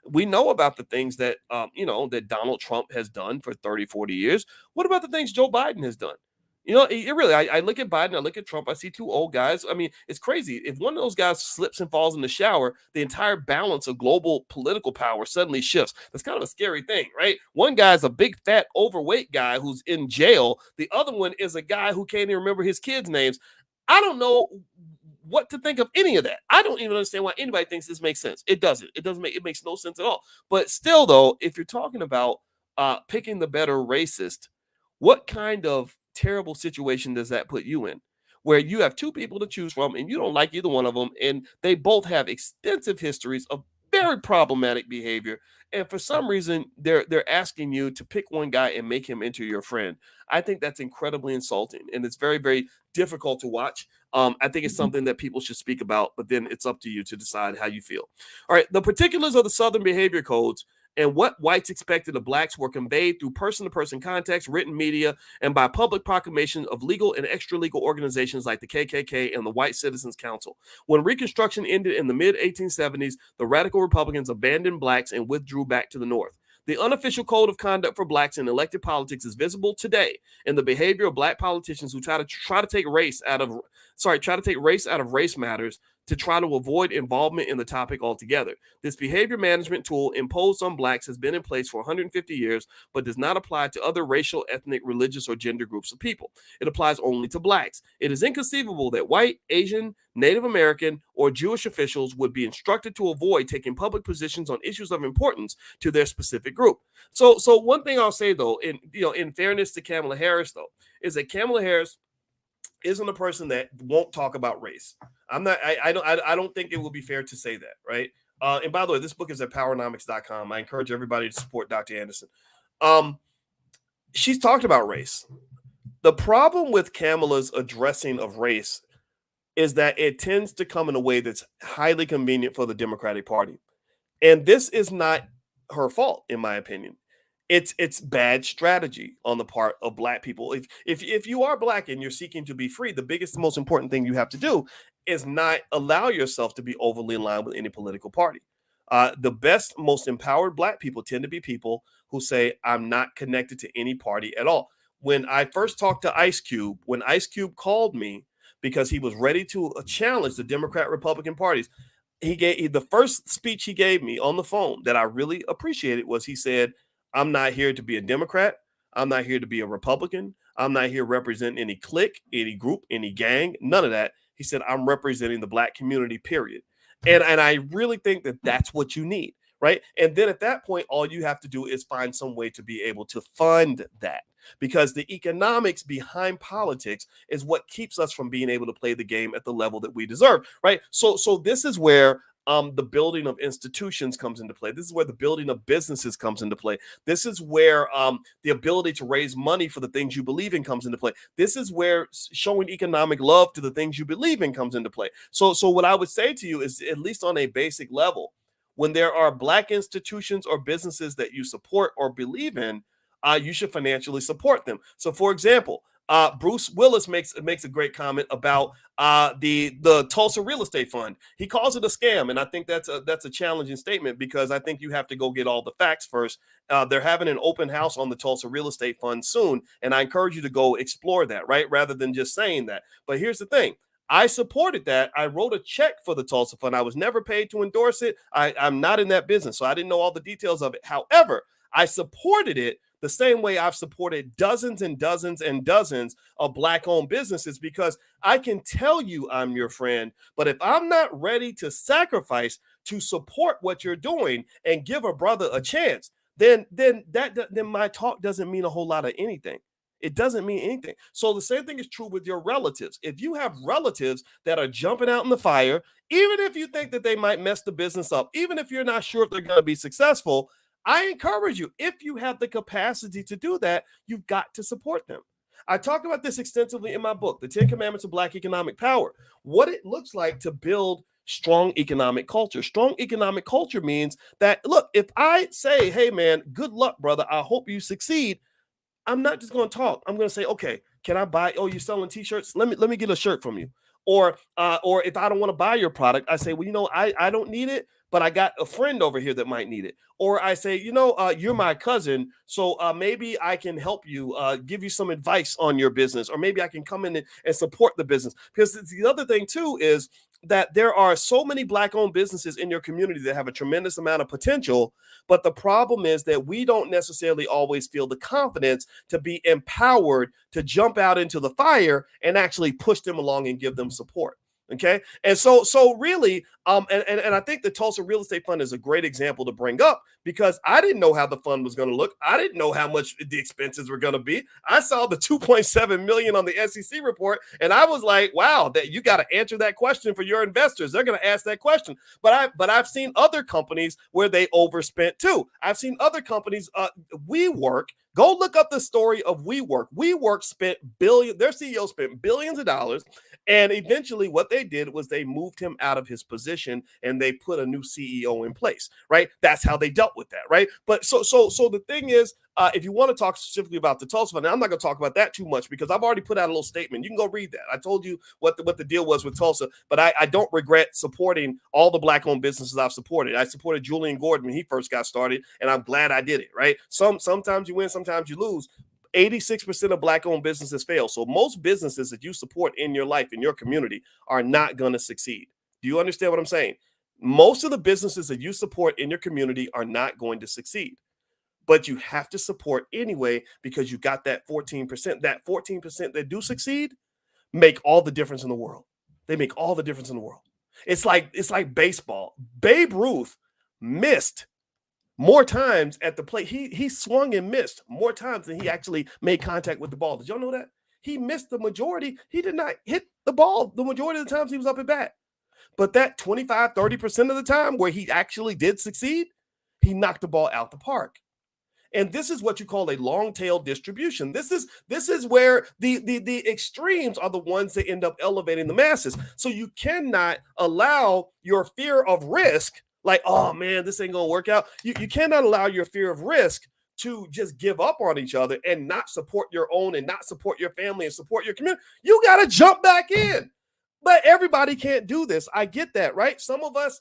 We know about the things that that Donald Trump has done for 30, 40 years. What about the things Joe Biden has done? It really, I look at Biden, I look at Trump, I see two old guys. I mean, it's crazy. If one of those guys slips and falls in the shower, the entire balance of global political power suddenly shifts. That's kind of a scary thing, right? One guy's a big, fat, overweight guy who's in jail. The other one is a guy who can't even remember his kids' names. I don't know what to think of any of that. I don't even understand why anybody thinks this makes sense. It doesn't. It makes no sense at all. But still, though, if you're talking about picking the better racist, what kind of terrible situation does that put you in? Where you have two people to choose from and you don't like either one of them, and they both have extensive histories of very problematic behavior. And for some reason, they're asking you to pick one guy and make him into your friend. I think that's incredibly insulting, and it's very, very difficult to watch. I think it's something that people should speak about, but then it's up to you to decide how you feel. All right, the particulars of the Southern Behavior Codes and what whites expected of blacks were conveyed through person-to-person contacts, written media, and by public proclamation of legal and extra-legal organizations like the KKK and the White Citizens Council. When Reconstruction ended in the mid-1870s, the radical Republicans abandoned blacks and withdrew back to the North. The unofficial code of conduct for blacks in elected politics is visible today in the behavior of black politicians who try to take race out of race matters to try to avoid involvement in the topic altogether. This behavior management tool imposed on blacks has been in place for 150 years, but does not apply to other racial, ethnic, religious, or gender groups of people. It applies only to blacks. It is inconceivable that white, Asian, Native American, or Jewish officials would be instructed to avoid taking public positions on issues of importance to their specific group. So one thing I'll say, though, in fairness to Kamala Harris, though, is that Kamala Harris isn't a person that won't talk about race. I don't think it would be fair to say that, right? And by the way, this book is at powernomics.com. I encourage everybody to support Dr. Anderson. She's talked about race. The problem with Kamala's addressing of race is that it tends to come in a way that's highly convenient for the Democratic Party. And this is not her fault, in my opinion. It's bad strategy on the part of black people. If you are black and you're seeking to be free, the biggest, most important thing you have to do is not allow yourself to be overly in line with any political party. The best, most empowered black people tend to be people who say, I'm not connected to any party at all. When I first talked to Ice Cube, when Ice Cube called me because he was ready to challenge the Democrat Republican parties, the first speech he gave me on the phone that I really appreciated was he said, I'm not here to be a Democrat. I'm not here to be a Republican. I'm not here representing any clique, any group, any gang, none of that. He said, I'm representing the black community, period. And I really think that that's what you need, right? And then at that point, all you have to do is find some way to be able to fund that, because the economics behind politics is what keeps us from being able to play the game at the level that we deserve, right? So this is where the building of institutions comes into play. This is where the building of businesses comes into play. This is where the ability to raise money for the things you believe in comes into play. This is where showing economic love to the things you believe in comes into play. So what I would say to you is, at least on a basic level, when there are black institutions or businesses that you support or believe in, you should financially support them. So, for example, Bruce Willis makes a great comment about the Tulsa Real Estate Fund. He calls it a scam, and I think that's a challenging statement, because I think you have to go get all the facts first. They're having an open house on the Tulsa Real Estate Fund soon, and I encourage you to go explore that, right, rather than just saying that. But here's the thing. I supported that. I wrote a check for the Tulsa Fund. I was never paid to endorse it. I'm not in that business, so I didn't know all the details of it. However, I supported it the same way I've supported dozens and dozens and dozens of black-owned businesses, because I can tell you I'm your friend, but if I'm not ready to sacrifice to support what you're doing and give a brother a chance, then my talk doesn't mean a whole lot of anything. It doesn't mean anything. So the same thing is true with your relatives. If you have relatives that are jumping out in the fire, even if you think that they might mess the business up, even if you're not sure if they're going to be successful, I encourage you, if you have the capacity to do that, you've got to support them. I talk about this extensively in my book, The 10 Commandments of Black Economic Power, what it looks like to build strong economic culture. Strong economic culture means that, look, if I say, hey, man, good luck, brother, I hope you succeed, I'm not just going to talk. I'm going to say, okay, can I buy? Oh, you're selling t-shirts? Let me get a shirt from you. Or if I don't want to buy your product, I say, well, I don't need it, but I got a friend over here that might need it. Or I say, you're my cousin, so maybe I can help you, give you some advice on your business, or maybe I can come in and support the business. Because the other thing too is that there are so many Black-owned businesses in your community that have a tremendous amount of potential, but the problem is that we don't necessarily always feel the confidence to be empowered to jump out into the fire and actually push them along and give them support. Okay. And so really, and I think the Tulsa Real Estate Fund is a great example to bring up, because I didn't know how the fund was going to look. I didn't know how much the expenses were going to be. I saw the 2.7 million on the SEC report, and I was like, wow, that you got to answer that question for your investors. They're going to ask that question. But I've seen other companies where they overspent too. I've seen other companies, WeWork. Go look up the story of WeWork. WeWork spent their CEO spent billions of dollars. And eventually what they did was they moved him out of his position and they put a new CEO in place, right? That's how they dealt with that, right? But so the thing is, if you want to talk specifically about the Tulsa Fund, I'm not going to talk about that too much because I've already put out a little statement. You can go read that. I told you what the deal was with Tulsa, but I don't regret supporting all the Black-owned businesses I've supported. I supported Julian Gordon when he first got started, and I'm glad I did it, right? Sometimes you win, sometimes you lose. 86% of Black-owned businesses fail. So most businesses that you support in your life, in your community, are not going to succeed. Do you understand what I'm saying? Most of the businesses that you support in your community are not going to succeed. But you have to support anyway because you got that 14%. That 14% that do succeed make all the difference in the world. They make all the difference in the world. It's like baseball. Babe Ruth missed more times at the plate. He swung and missed more times than he actually made contact with the ball. Did y'all know that? He missed the majority. He did not hit the ball the majority of the times he was up at bat. But that 25, 30% of the time where he actually did succeed, he knocked the ball out the park. And this is what you call a long tail distribution. This is where the extremes are the ones that end up elevating the masses. So you cannot allow your fear of risk, like, oh man, this ain't gonna work out. You cannot allow your fear of risk to just give up on each other and not support your own and not support your family and support your community. You got to jump back in. But everybody can't do this. I get that, right? Some of us,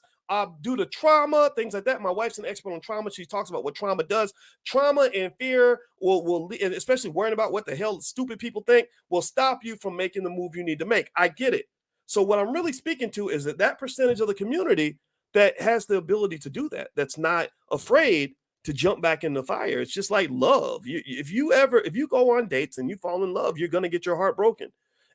due to trauma, things like that. My wife's an expert on trauma. She talks about what trauma does. Trauma and fear will, and especially worrying about what the hell stupid people think, will stop you from making the move you need to make. I get it. So what I'm really speaking to is that percentage of the community that has the ability to do that, that's not afraid to jump back in the fire. It's just like love. If you go on dates and you fall in love, you're going to get your heart broken.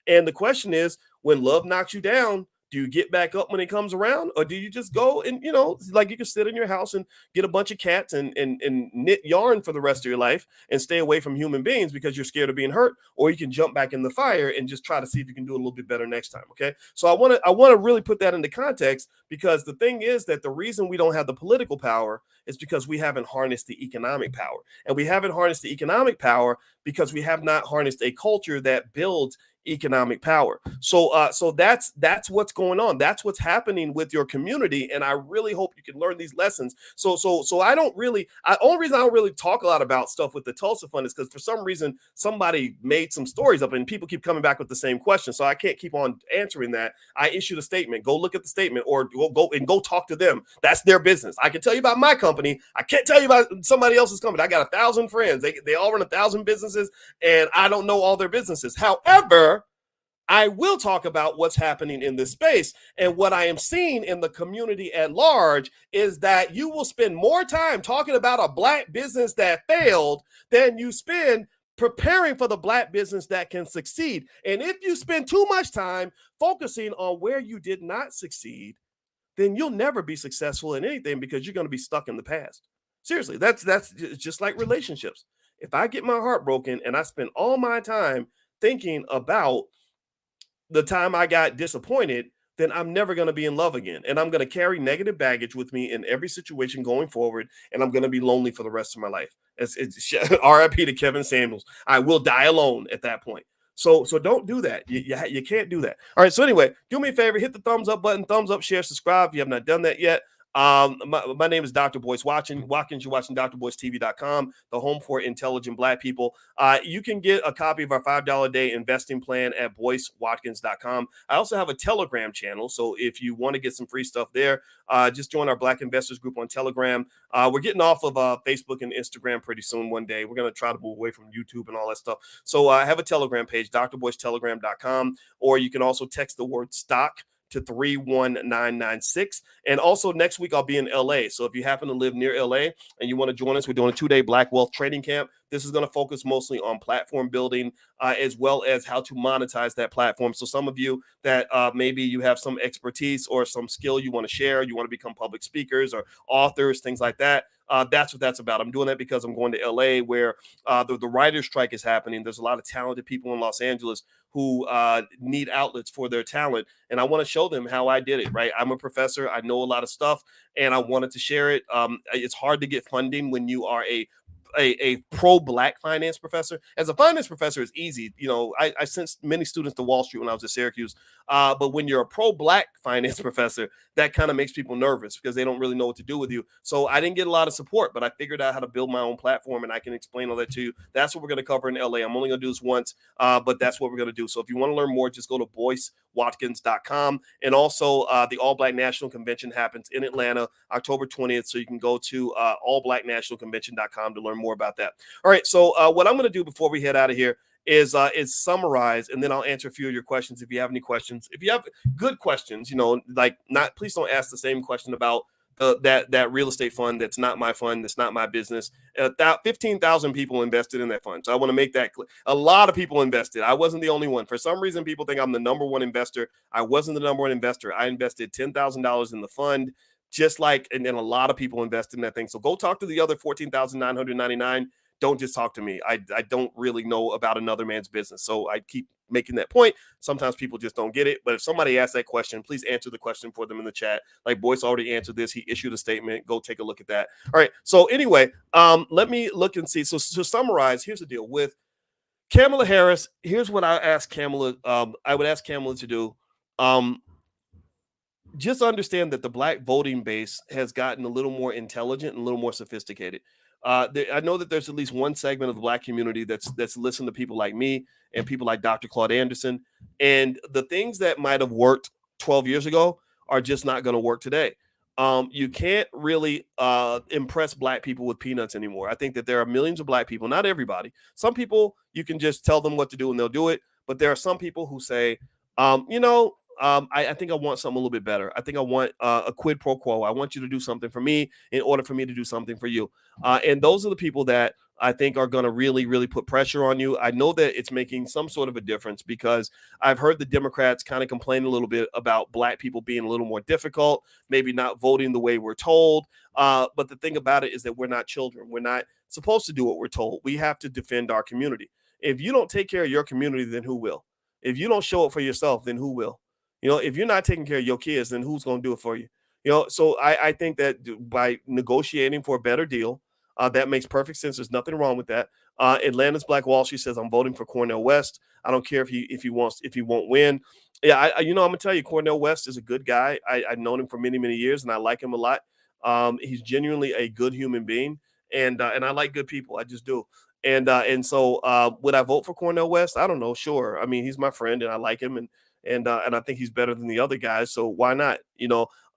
And the question is, when love knocks you down, do you get back up when it comes around, or do you just go and, like you can sit in your house and get a bunch of cats and knit yarn for the rest of your life and stay away from human beings because you're scared of being hurt, or you can jump back in the fire and just try to see if you can do a little bit better next time. Okay. So I want to really put that into context, because the thing is that the reason we don't have the political power is because we haven't harnessed the economic power, and we haven't harnessed the economic power because we have not harnessed a culture that builds economic power. So that's what's going on. That's what's happening with your community, and I really hope you can learn these lessons. So only reason I don't really talk a lot about stuff with the Tulsa Fund is because for some reason somebody made some stories up and people keep coming back with the same question, so I can't keep on answering that. I issued a statement. Go look at the statement, or go talk to them. That's their business. I can tell you about my company. I can't tell you about somebody else's company. I got 1,000 friends. They all run 1,000 businesses, and I don't know all their businesses. However, I will talk about what's happening in this space, and what I am seeing in the community at large is that you will spend more time talking about a Black business that failed than you spend preparing for the Black business that can succeed. And if you spend too much time focusing on where you did not succeed, then you'll never be successful in anything, because you're going to be stuck in the past. Seriously, that's just like relationships. If I get my heart broken and I spend all my time thinking about the time I got disappointed, then I'm never going to be in love again. And I'm going to carry negative baggage with me in every situation going forward. And I'm going to be lonely for the rest of my life. It's RIP to Kevin Samuels. I will die alone at that point. So don't do that. You can't do that. All right. So anyway, do me a favor, hit the thumbs up button, thumbs up, share, subscribe if you have not done that yet. My name is Dr. Boyce Watkins. You're watching drboycetv.com, the home for intelligent Black people. You can get a copy of our $5 a day investing plan at boycewatkins.com. I also have a Telegram channel, so if you want to get some free stuff there, just join our Black investors group on Telegram. We're getting off of Facebook and Instagram pretty soon one day. We're going to try to move away from YouTube and all that stuff. So I have a Telegram page, drboycetelegram.com, or you can also text the word stock to 31996. And also next week I'll be in LA. So if you happen to live near LA and you want to join us, we're doing a 2-day Black Wealth Trading Camp. This is going to focus mostly on platform building, as well as how to monetize that platform. So some of you that maybe you have some expertise or some skill you want to share, you want to become public speakers or authors, things like that. That's what that's about. I'm doing that because I'm going to LA where the writer's strike is happening. There's a lot of talented people in Los Angeles who need outlets for their talent. And I want to show them how I did it, right? I'm a professor. I know a lot of stuff and I wanted to share it. It's hard to get funding when you are a pro-Black finance professor. As a finance professor, it's easy. You know, I sent many students to Wall Street when I was at Syracuse. But when you're a pro-Black finance professor, that kind of makes people nervous because they don't really know what to do with you. So I didn't get a lot of support, but I figured out how to build my own platform and I can explain all that to you. That's what we're going to cover in LA. I'm only going to do this once, but that's what we're going to do. So if you want to learn more, just go to boycewatkins.com. And also the All Black National Convention happens in Atlanta, October 20th. So you can go to allblacknationalconvention.com to learn more about that. All right. So what I'm going to do before we head out of here is summarize, and then I'll answer a few of your questions if you have any questions. If you have good questions, you know, like please don't ask the same question about that real estate fund. That's not my fund. That's not my business. 15,000 people invested in that fund. So I want to make that clear. A lot of people invested. I wasn't the only one. For some reason, people think I'm the number one investor. I wasn't the number one investor. I invested $10,000 in the fund, and then a lot of people invested in that thing. So go talk to the other 14,999. Don't just talk to me. I don't really know about another man's business. So I keep making that point. Sometimes people just don't get it. But if somebody asks that question, please answer the question for them in the chat. Like Boyce already answered this. He issued a statement. Go take a look at that. All right. So anyway, let me look and see. So to summarize, here's the deal with Kamala Harris. Here's what I asked Kamala. I would ask Kamala to do. Just understand that the Black voting base has gotten a little more intelligent and a little more sophisticated. I know that there's at least one segment of the Black community that's listened to people like me and people like Dr. Claude Anderson. And the things that might have worked 12 years ago are just not going to work today. You can't really impress Black people with peanuts anymore. I think that there are millions of Black people, not everybody. Some people, you can just tell them what to do and they'll do it. But there are some people who say, I think I want something a little bit better. I think I want a quid pro quo. I want you to do something for me in order for me to do something for you. And those are the people that I think are going to really, really put pressure on you. I know that it's making some sort of a difference because I've heard the Democrats kind of complain a little bit about Black people being a little more difficult, maybe not voting the way we're told. But the thing about it is that we're not children. We're not supposed to do what we're told. We have to defend our community. If you don't take care of your community, then who will? If you don't show up for yourself, then who will? You know, if you're not taking care of your kids, then who's going to do it for you? You know, so I think that by negotiating for a better deal, that makes perfect sense. There's nothing wrong with that. Atlanta's Black Wall Street says I'm voting for Cornel West. I don't care if he won't win. Yeah, I'm gonna tell you, Cornel West is a good guy. I've known him for many, many years, and I like him a lot. He's genuinely a good human being, and I like good people. I just do. And so would I vote for Cornel West? I don't know. Sure. I mean, he's my friend, and I like him, and I think he's better than the other guys. So why not?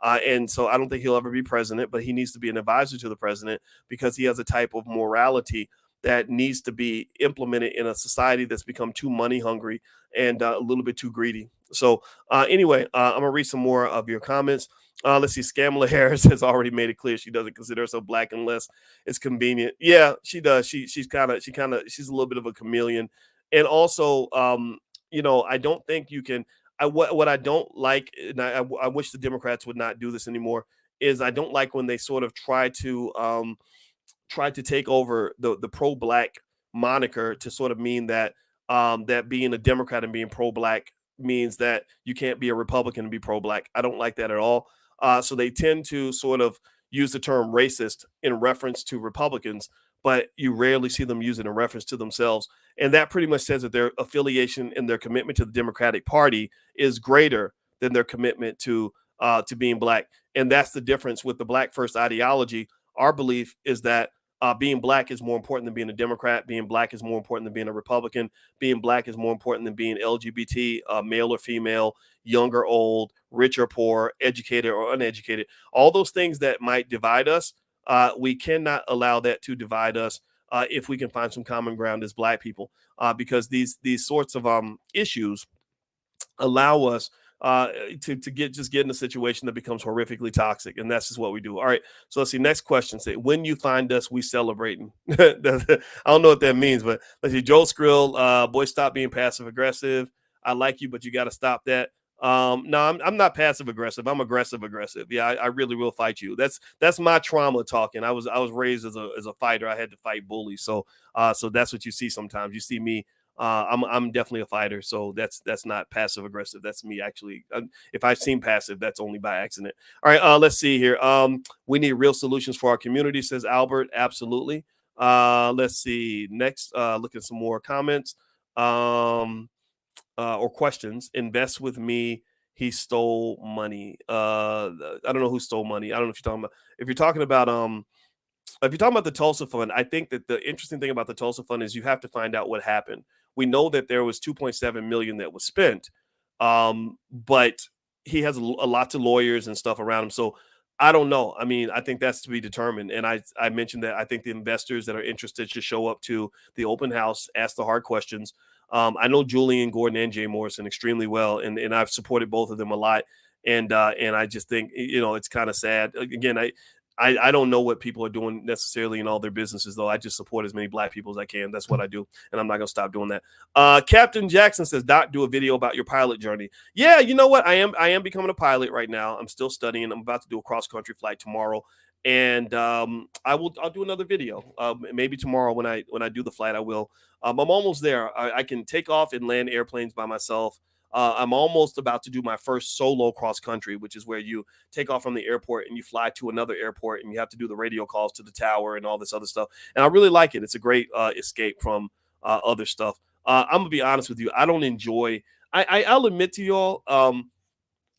And so I don't think he'll ever be president, but he needs to be an advisor to the president because he has a type of morality that needs to be implemented in a society that's become too money hungry and a little bit too greedy. So anyway, I'm gonna read some more of your comments. Let's see. Kamala Harris has already made it clear she doesn't consider herself Black unless it's convenient. Yeah, she does. She's a little bit of a chameleon. And also, I don't think you can. What I don't like, and I wish the Democrats would not do this anymore, is I don't like when they sort of try to take over the pro-Black moniker to sort of mean that that being a Democrat and being pro-Black means that you can't be a Republican and be pro-Black. I don't like that at all. So they tend to sort of use the term racist in reference to Republicans, but you rarely see them use it in reference to themselves. And that pretty much says that their affiliation and their commitment to the Democratic Party is greater than their commitment to to being black. And that's the difference with the Black First ideology. Our belief is that being black is more important than being a Democrat. Being black is more important than being a Republican. Being black is more important than being LGBT, male or female, young or old, rich or poor, educated or uneducated. All those things that might divide us, we cannot allow that to divide us if we can find some common ground as black people, because these sorts of issues allow us to get in a situation that becomes horrifically toxic, and that's just what we do. All right, so let's see. Next question: say, when you find us, we celebrating. I don't know what that means, but let's see. Joe Skrill, boy, stop being passive aggressive. I like you, but you got to stop that. No, I'm not passive aggressive. I'm aggressive aggressive. Yeah, I really will fight you. That's my trauma talking. I was raised as a fighter. I had to fight bullies. So so that's what you see sometimes. You see me. I'm definitely a fighter, so that's not passive aggressive. That's me actually. If I seem passive, that's only by accident. All right, let's see here. We need real solutions for our community, says Albert. Absolutely. Let's see. Next, look at some more comments or questions. Invest with me. He stole money. I don't know who stole money. I don't know if you're talking about if you're talking about the Tulsa Fund. I think that the interesting thing about the Tulsa Fund is you have to find out what happened. We know that there was 2.7 million that was spent, but he has lots of lawyers and stuff around him. So I don't know. I mean, I think that's to be determined. And I mentioned that I think the investors that are interested should show up to the open house, ask the hard questions. I know Julian Gordon and Jay Morrison extremely well, and I've supported both of them a lot. And I just think, it's kind of sad. Again, I don't know what people are doing necessarily in all their businesses, though. I just support as many black people as I can. That's what I do, and I'm not going to stop doing that. Captain Jackson says, Doc, do a video about your pilot journey. Yeah, you know what? I am becoming a pilot right now. I'm still studying. I'm about to do a cross-country flight tomorrow, and I'll do another video. Maybe tomorrow when I do the flight, I will. I'm almost there. I can take off and land airplanes by myself. I'm almost about to do my first solo cross country, which is where you take off from the airport and you fly to another airport and you have to do the radio calls to the tower and all this other stuff. And I really like it. It's a great escape from other stuff. I'm gonna be honest with you. I don't enjoy. I'll admit to y'all.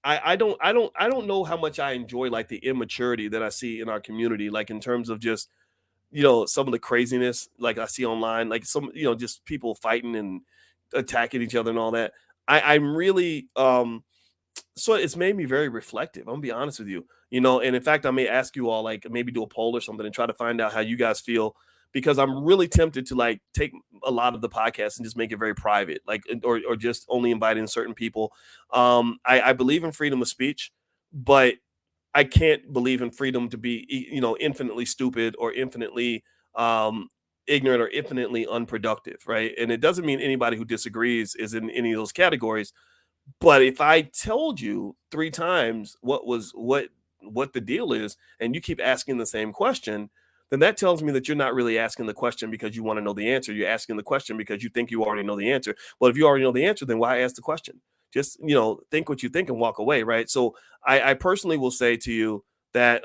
I don't know how much I enjoy like the immaturity that I see in our community, like in terms of just some of the craziness like I see online, like some just people fighting and attacking each other and all that. I'm really so it's made me very reflective. I'm gonna be honest with you, and in fact, I may ask you all, like maybe do a poll or something and try to find out how you guys feel, because I'm really tempted to like take a lot of the podcast and just make it very private, like or just only invite in certain people. I believe in freedom of speech, but I can't believe in freedom to be, infinitely stupid or infinitely ignorant or infinitely unproductive, right? And it doesn't mean anybody who disagrees is in any of those categories. But if I told you 3 times what the deal is, and you keep asking the same question, then that tells me that you're not really asking the question because you want to know the answer. You're asking the question because you think you already know the answer. Well, if you already know the answer, then why ask the question? Just think what you think and walk away, right? So I personally will say to you that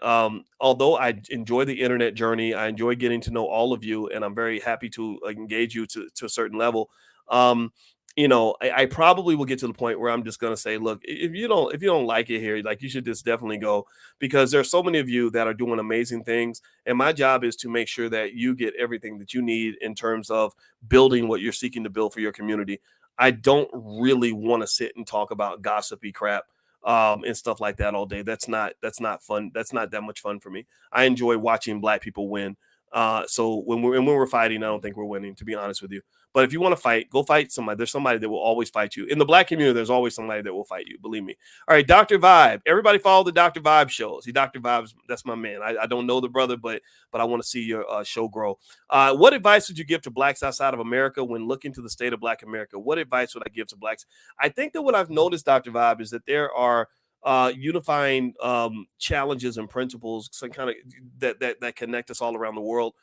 although I enjoy the internet journey, I enjoy getting to know all of you, and I'm very happy to engage you to a certain level. I probably will get to the point where I'm just going to say, look, if you don't like it here, like you should just definitely go, because there's so many of you that are doing amazing things. And my job is to make sure that you get everything that you need in terms of building what you're seeking to build for your community. I don't really want to sit and talk about gossipy crap and stuff like that all day. That's not fun. That's not that much fun for me. I enjoy watching black people win. So when we're fighting, I don't think we're winning, to be honest with you. But if you want to fight, go fight somebody. There's somebody that will always fight you. In the black community, there's always somebody that will fight you. Believe me. All right, Dr. Vibe. Everybody follow the Dr. Vibe show. See, Dr. Vibe's, that's my man. I don't know the brother, but I want to see your show grow. What advice would you give to blacks outside of America when looking to the state of Black America? What advice would I give to blacks? I think that what I've noticed, Dr. Vibe, is that there are unifying challenges and principles, some kind of that connect us all around the world.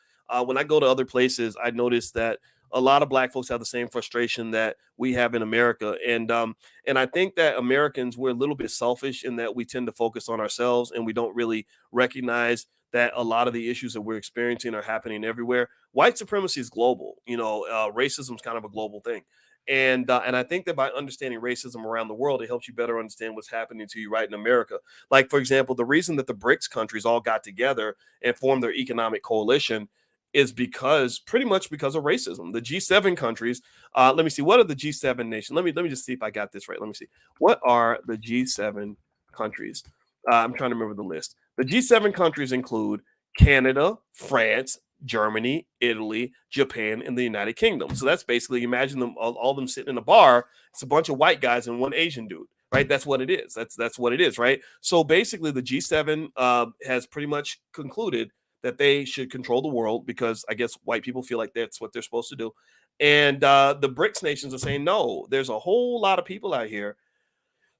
When I go to other places, I notice that a lot of black folks have the same frustration that we have in America. And I think that Americans, we're a little bit selfish in that we tend to focus on ourselves and we don't really recognize that a lot of the issues that we're experiencing are happening everywhere. White supremacy is global. Racism is kind of a global thing. And I think that by understanding racism around the world, it helps you better understand what's happening to you right in America. Like, for example, the reason that the BRICS countries all got together and formed their economic coalition is pretty much because of racism. The G7 countries, let me see, what are the G7 nations? Let me just see if I got this right. Let me see. What are the G7 countries? I'm trying to remember the list. The G7 countries include Canada, France, Germany, Italy, Japan, and the United Kingdom. So that's basically, imagine them all them sitting in a bar. It's a bunch of white guys and one Asian dude, right? That's what it is. That's what it is, right? So basically, the G7 has pretty much concluded that they should control the world because I guess white people feel like that's what they're supposed to do. And the BRICS nations are saying, no, there's a whole lot of people out here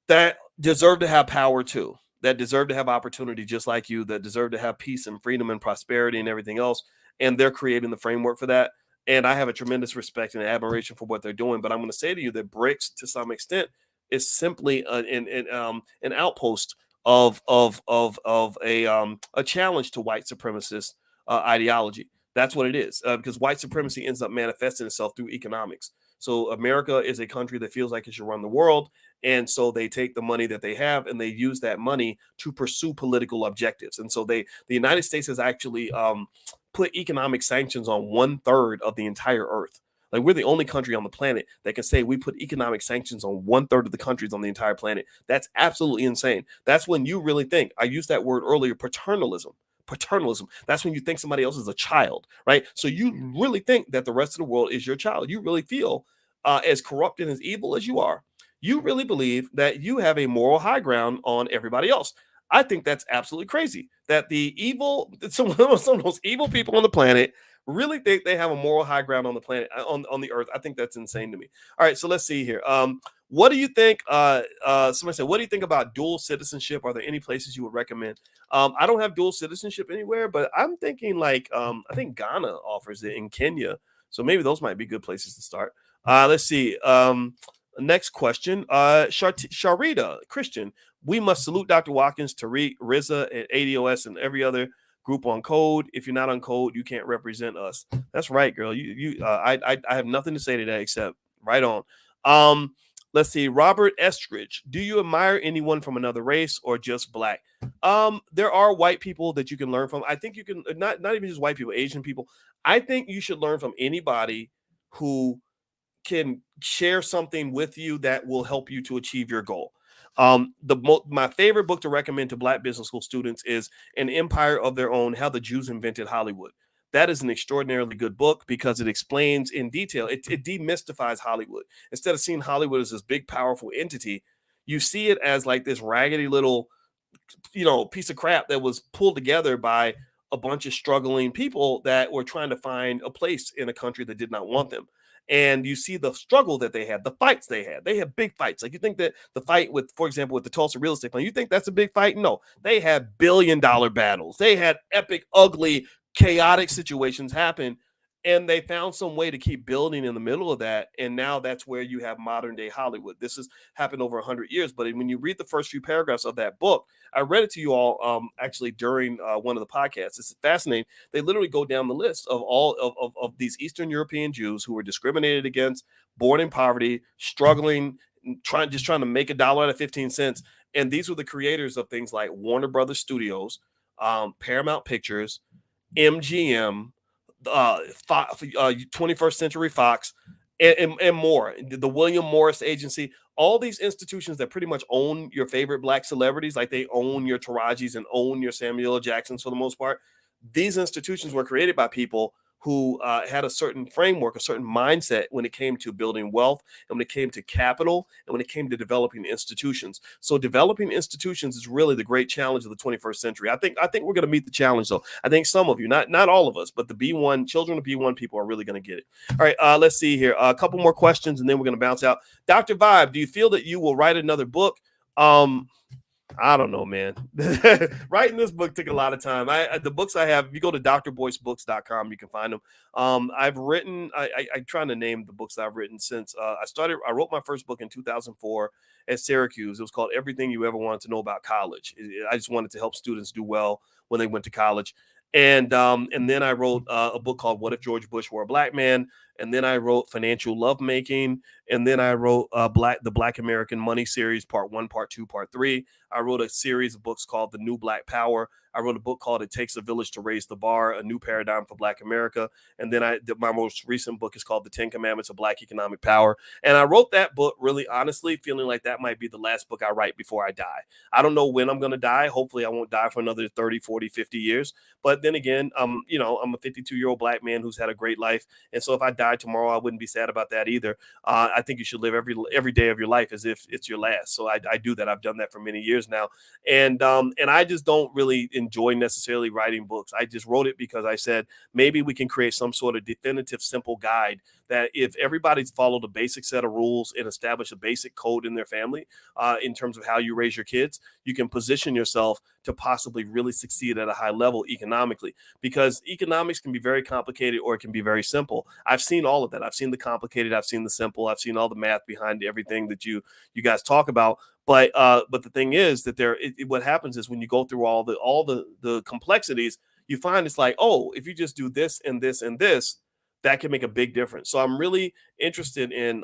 that deserve to have power too, that deserve to have opportunity just like you, that deserve to have peace and freedom and prosperity and everything else. And they're creating the framework for that. And I have a tremendous respect and admiration for what they're doing. But I'm going to say to you that BRICS, to some extent, is simply an outpost of a challenge to white supremacist ideology. That's what it is, because white supremacy ends up manifesting itself through economics. So America is a country that feels like it should run the world. And so they take the money that they have and they use that money to pursue political objectives. And so the United States has actually put economic sanctions on 1/3 of the entire earth. Like, we're the only country on the planet that can say we put economic sanctions on 1/3 of the countries on the entire planet. That's absolutely insane. That's when you really think, I used that word earlier, paternalism. Paternalism. That's when you think somebody else is a child, right? So you really think that the rest of the world is your child. You really feel as corrupt and as evil as you are. You really believe that you have a moral high ground on everybody else. I think that's absolutely crazy. That some of the most evil people on the planet really think they have a moral high ground on the planet, on the earth. I think that's insane to me. All right, so let's see here. What do you think? Somebody said, what do you think about dual citizenship? Are there any places you would recommend? I don't have dual citizenship anywhere, but I'm thinking like I think Ghana offers it, in Kenya. So maybe those might be good places to start. Let's see. Next question. Sharita, Christian, we must salute Dr. Watkins, Tariq, Riza, and ADOS, and every other group on code. If you're not on code, you can't represent us. That's right, girl. I have nothing to say to that except right on. Let's see. Robert Estridge, do you admire anyone from another race or just black? There are white people that you can learn from. I think you can, not even just white people, Asian people. I think you should learn from anybody who can share something with you that will help you to achieve your goal. My favorite book to recommend to Black business school students is An Empire of Their Own: How the Jews Invented Hollywood. That is an extraordinarily good book because it explains in detail, it demystifies Hollywood. Instead of seeing Hollywood as this big, powerful entity, you see it as like this raggedy little, piece of crap that was pulled together by a bunch of struggling people that were trying to find a place in a country that did not want them. And you see the struggle that they had, the fights they had. They had big fights. Like, you think that the fight with, for example, with the Tulsa real estate plan, you think that's a big fight? No, they had billion-dollar battles. They had epic, ugly, chaotic situations happen. And they found some way to keep building in the middle of that. And now that's where you have modern day Hollywood. This has happened over 100 years. But when you read the first few paragraphs of that book, I read it to you all actually during one of the podcasts. It's fascinating. They literally go down the list of all of these Eastern European Jews who were discriminated against, born in poverty, struggling, trying to make $1 out of 15 cents. And these were the creators of things like Warner Brothers Studios, Paramount Pictures, MGM, 21st Century Fox, and more. The William Morris Agency, all these institutions that pretty much own your favorite Black celebrities, like they own your Tarajis and own your Samuel L. Jacksons for the most part. These institutions were created by people who had a certain framework, a certain mindset when it came to building wealth, and when it came to capital, and when it came to developing institutions. So developing institutions is really the great challenge of the 21st century. I think we're going to meet the challenge, though. I think some of you, not all of us, but the B1 children of B1 people are really going to get it. All right, let's see here. A couple more questions, and then we're going to bounce out. Dr. Vibe, do you feel that you will write another book? I don't know, man. Writing this book took a lot of time. The books I have, if you go to drboycebooks.com, you can find them. I'm trying to name the books that I've written since I wrote my first book in 2004 at Syracuse. It was called Everything You Ever Wanted to Know About College. I just wanted to help students do well when they went to college. And then I wrote a book called What If George Bush Were a Black Man? and then I wrote Financial Lovemaking, and then I wrote the Black American Money series, part 1, part 2, part 3. I wrote a series of books called The New Black Power. I wrote a book called It Takes a Village to Raise the Bar, A New Paradigm for Black America. And then my most recent book is called The 10 Commandments of Black Economic Power. And I wrote that book really honestly, feeling like that might be the last book I write before I die. I don't know when I'm going to die. Hopefully I won't die for another 30, 40, 50 years. But then again, I'm a 52-year-old Black man who's had a great life. And so if I died tomorrow, I wouldn't be sad about that either. I think you should live every day of your life as if it's your last. So I do that. I've done that for many years now. And I just don't really enjoy necessarily writing books. I just wrote it because I said, maybe we can create some sort of definitive, simple guide that if everybody's followed a basic set of rules and establish a basic code in their family in terms of how you raise your kids, you can position yourself to possibly really succeed at a high level economically, because economics can be very complicated or it can be very simple. I've seen all of that. I've seen the complicated, I've seen the simple, I've seen all the math behind everything that you guys talk about. But the thing is that what happens is when you go through all the complexities, you find it's like, oh, if you just do this and this and this, that can make a big difference. So I'm really interested in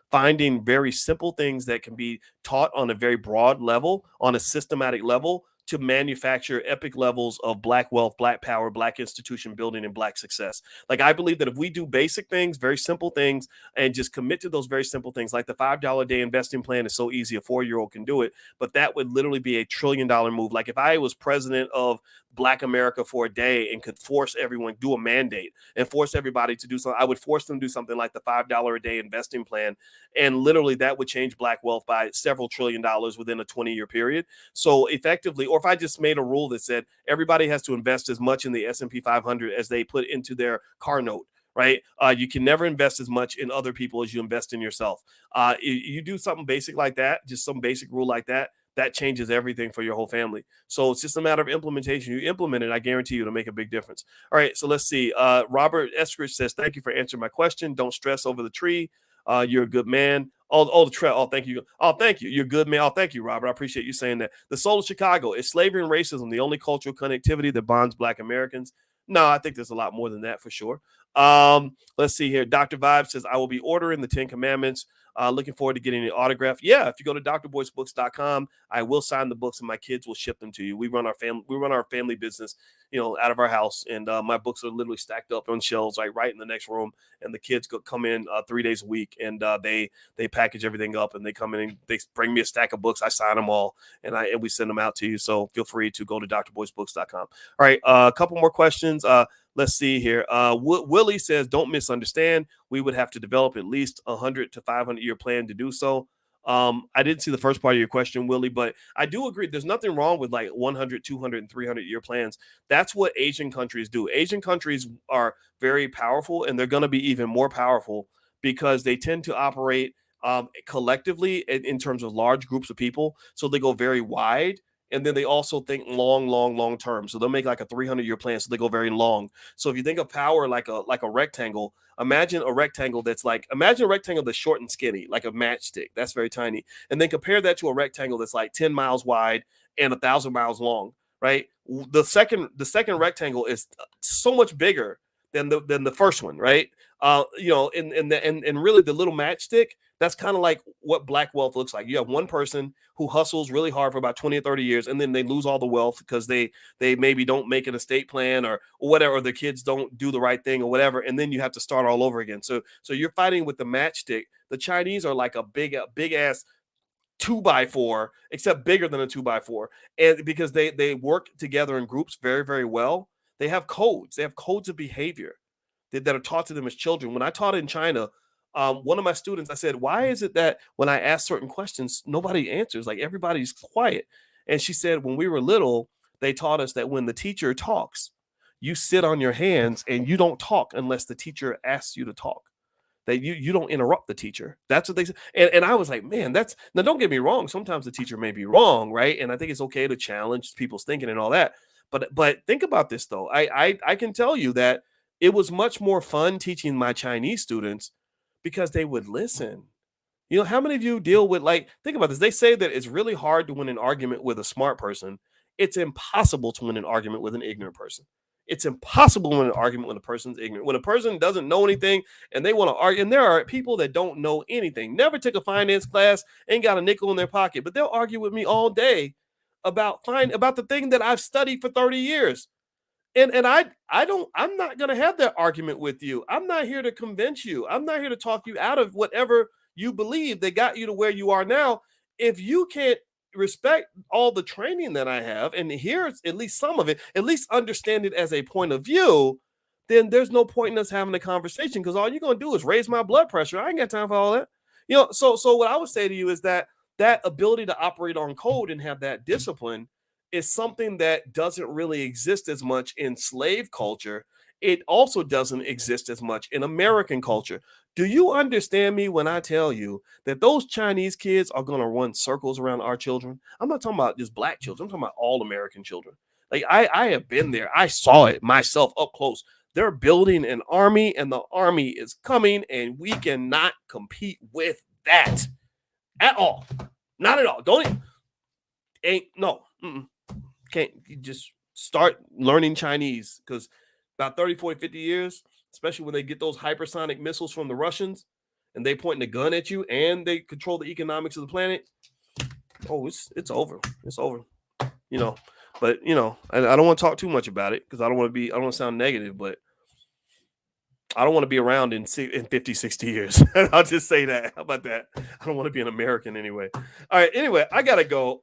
finding very simple things that can be taught on a very broad level, on a systematic level, to manufacture epic levels of Black wealth, Black power, Black institution building, and Black success. Like, I believe that if we do basic things, very simple things, and just commit to those very simple things, like the $5 a day investing plan is so easy, a 4-year-old can do it, but that would literally be $1 trillion move. Like, if I was president of Black America for a day and could force everyone, do a mandate and force everybody to do something, I would force them to do something like the $5 a day investing plan. And literally that would change Black wealth by several $1 trillion within a 20-year period. So effectively, or if I just made a rule that said everybody has to invest as much in the S&P 500 as they put into their car note, right? You can never invest as much in other people as you invest in yourself. You do something basic like that, just some basic rule like that, that changes everything for your whole family. So it's just a matter of implementation. You implement it, I guarantee you it'll make a big difference. All right, so let's see. Robert Eskridge says, thank you for answering my question. Don't stress over the tree. You're a good man. The trail. Oh, thank you. Oh, thank you. You're a good man. Oh, thank you, Robert. I appreciate you saying that. The Soul of Chicago. Is slavery and racism the only cultural connectivity that bonds Black Americans? No, I think there's a lot more than that for sure. Let's see here. Dr. Vibe says, I will be ordering the 10 Commandments. Looking forward to getting the autograph. Yeah, if you go to drboycebooks.com, I will sign the books and my kids will ship them to you. We run our family business, out of our house, and my books are literally stacked up on shelves, like right in the next room. And the kids come in 3 days a week, and they package everything up, and they come in and they bring me a stack of books. I sign them all, and we send them out to you. So feel free to go to drboycebooks.com. All right, a couple more questions. Let's see here. Willie says, don't misunderstand. We would have to develop at least 100 to 500 year plan to do so. I didn't see the first part of your question, Willie, but I do agree. There's nothing wrong with like 100, 200, and 300 year plans. That's what Asian countries do. Asian countries are very powerful, and they're going to be even more powerful because they tend to operate collectively in terms of large groups of people. So they go very wide. And then they also think long term. So they'll make like a 300-year plan. So they go very long. So if you think of power like a rectangle, imagine a rectangle that's short and skinny, like a matchstick. That's very tiny. And then compare that to a rectangle that's like 10 miles wide and 1,000 miles long, right? The second rectangle is so much bigger than the first one, right? And really the little matchstick, that's kind of like what Black wealth looks like. You have one person who hustles really hard for about 20 or 30 years, and then they lose all the wealth because they maybe don't make an estate plan or whatever, or their kids don't do the right thing or whatever, and then you have to start all over again. So you're fighting with the matchstick. The Chinese are like a big ass 2x4, except bigger than a 2x4, and because they work together in groups very, very well. They have codes. They have codes of behavior that are taught to them as children. When I taught in China, one of my students, I said, why is it that when I ask certain questions, nobody answers? Like, everybody's quiet. And she said, when we were little, they taught us that when the teacher talks, you sit on your hands and you don't talk unless the teacher asks you to talk. That you don't interrupt the teacher. That's what they said. And I was like, man, now don't get me wrong. Sometimes the teacher may be wrong, right? And I think it's okay to challenge people's thinking and all that. But think about this, though. I can tell you that it was much more fun teaching my Chinese students because they would listen. How many of you deal with, like, think about this. They say that it's really hard to win an argument with a smart person. It's impossible to win an argument with an ignorant person. It's impossible to win an argument when a person's ignorant. When a person doesn't know anything and they want to argue, and there are people that don't know anything, never took a finance class, ain't got a nickel in their pocket, but they'll argue with me all day about the thing that I've studied for 30 years. And I'm not going to have that argument with you. I'm not here to convince you. I'm not here to talk you out of whatever you believe that got you to where you are now. If you can't respect all the training that I have and hear at least some of it, at least understand it as a point of view, then there's no point in us having a conversation, because all you're going to do is raise my blood pressure. I ain't got time for all that. So what I would say to you is that ability to operate on code and have that discipline is something that doesn't really exist as much in slave culture. It also doesn't exist as much in American culture. Do you understand me when I tell you that those Chinese kids are going to run circles around our children? I'm not talking about just black children. I'm talking about all American children. Like I have been there. I saw it myself up close. They're building an army, and the army is coming, and we cannot compete with that at all. Not at all. Can't you just start learning Chinese, because about 30, 40, 50 years, especially when they get those hypersonic missiles from the Russians and they pointing a gun at you and they control the economics of the planet. Oh, it's over. It's over. But I don't want to talk too much about it, because I don't want to sound negative, but I don't want to be around in 50, 60 years. I'll just say that. How about that? I don't want to be an American anyway. All right. Anyway, I got to go.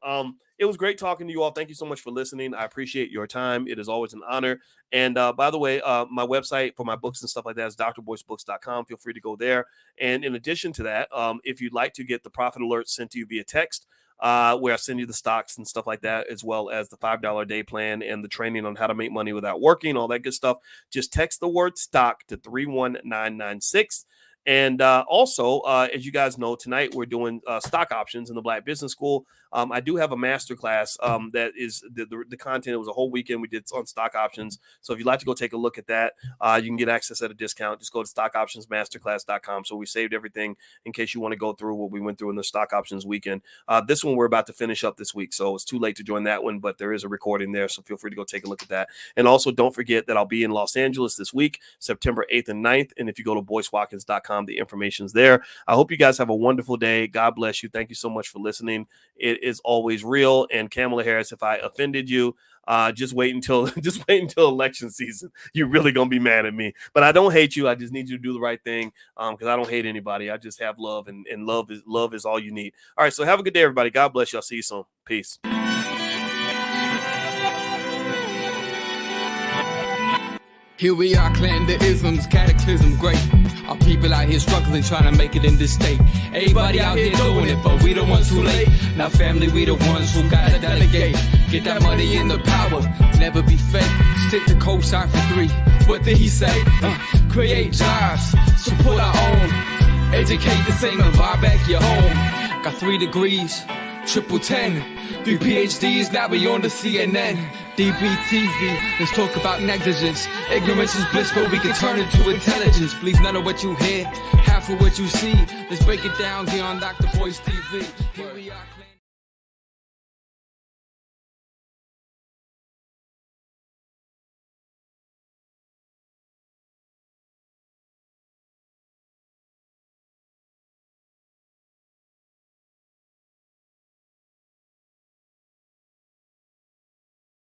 It was great talking to you all. Thank you so much for listening. I appreciate your time. It is always an honor. And by the way, my website for my books and stuff like that is drboycebooks.com. Feel free to go there. And in addition to that, if you'd like to get the profit alerts sent to you via text, where I send you the stocks and stuff like that, as well as the $5 a day plan and the training on how to make money without working, all that good stuff, just text the word stock to 31996. And also, as you guys know, tonight we're doing stock options in the Black Business School. I do have a masterclass that is the content. It was a whole weekend we did on stock options. So if you'd like to go take a look at that, you can get access at a discount. Just go to stockoptionsmasterclass.com. So we saved everything in case you want to go through what we went through in the stock options weekend. This one we're about to finish up this week, so it's too late to join that one, but there is a recording there. So feel free to go take a look at that. And also don't forget that I'll be in Los Angeles this week, September 8th and 9th. And if you go to boycewatkins.com, the information's there. I hope you guys have a wonderful day. God bless you. Thank you so much for listening. It is always real. And Kamala Harris, if I offended you, just wait until election season. You're really gonna be mad at me, but I don't hate you. I just need you to do the right thing, because I don't hate anybody. I just have love, and love is all you need. All right, so have a good day, everybody. God bless you. I'll see you soon. Peace. Here we are, clan the isms, cataclysm great. Our people out here struggling, trying to make it in this state. Everybody out here doing it, but we the ones too late. Now family, we the ones who gotta delegate. Get that money in the power, never be fake. Stick to co-sign for 3. What did he say? Create jobs, support our own. Educate the same and buy back your home. Got 3 degrees, triple 10. 3 PhDs, now we on the CNN. DBTV, let's talk about negligence. Ignorance is bliss, but we can turn it to intelligence. Believe none of what you hear, half of what you see. Let's break it down here on Dr. Boyce TV. Here we are.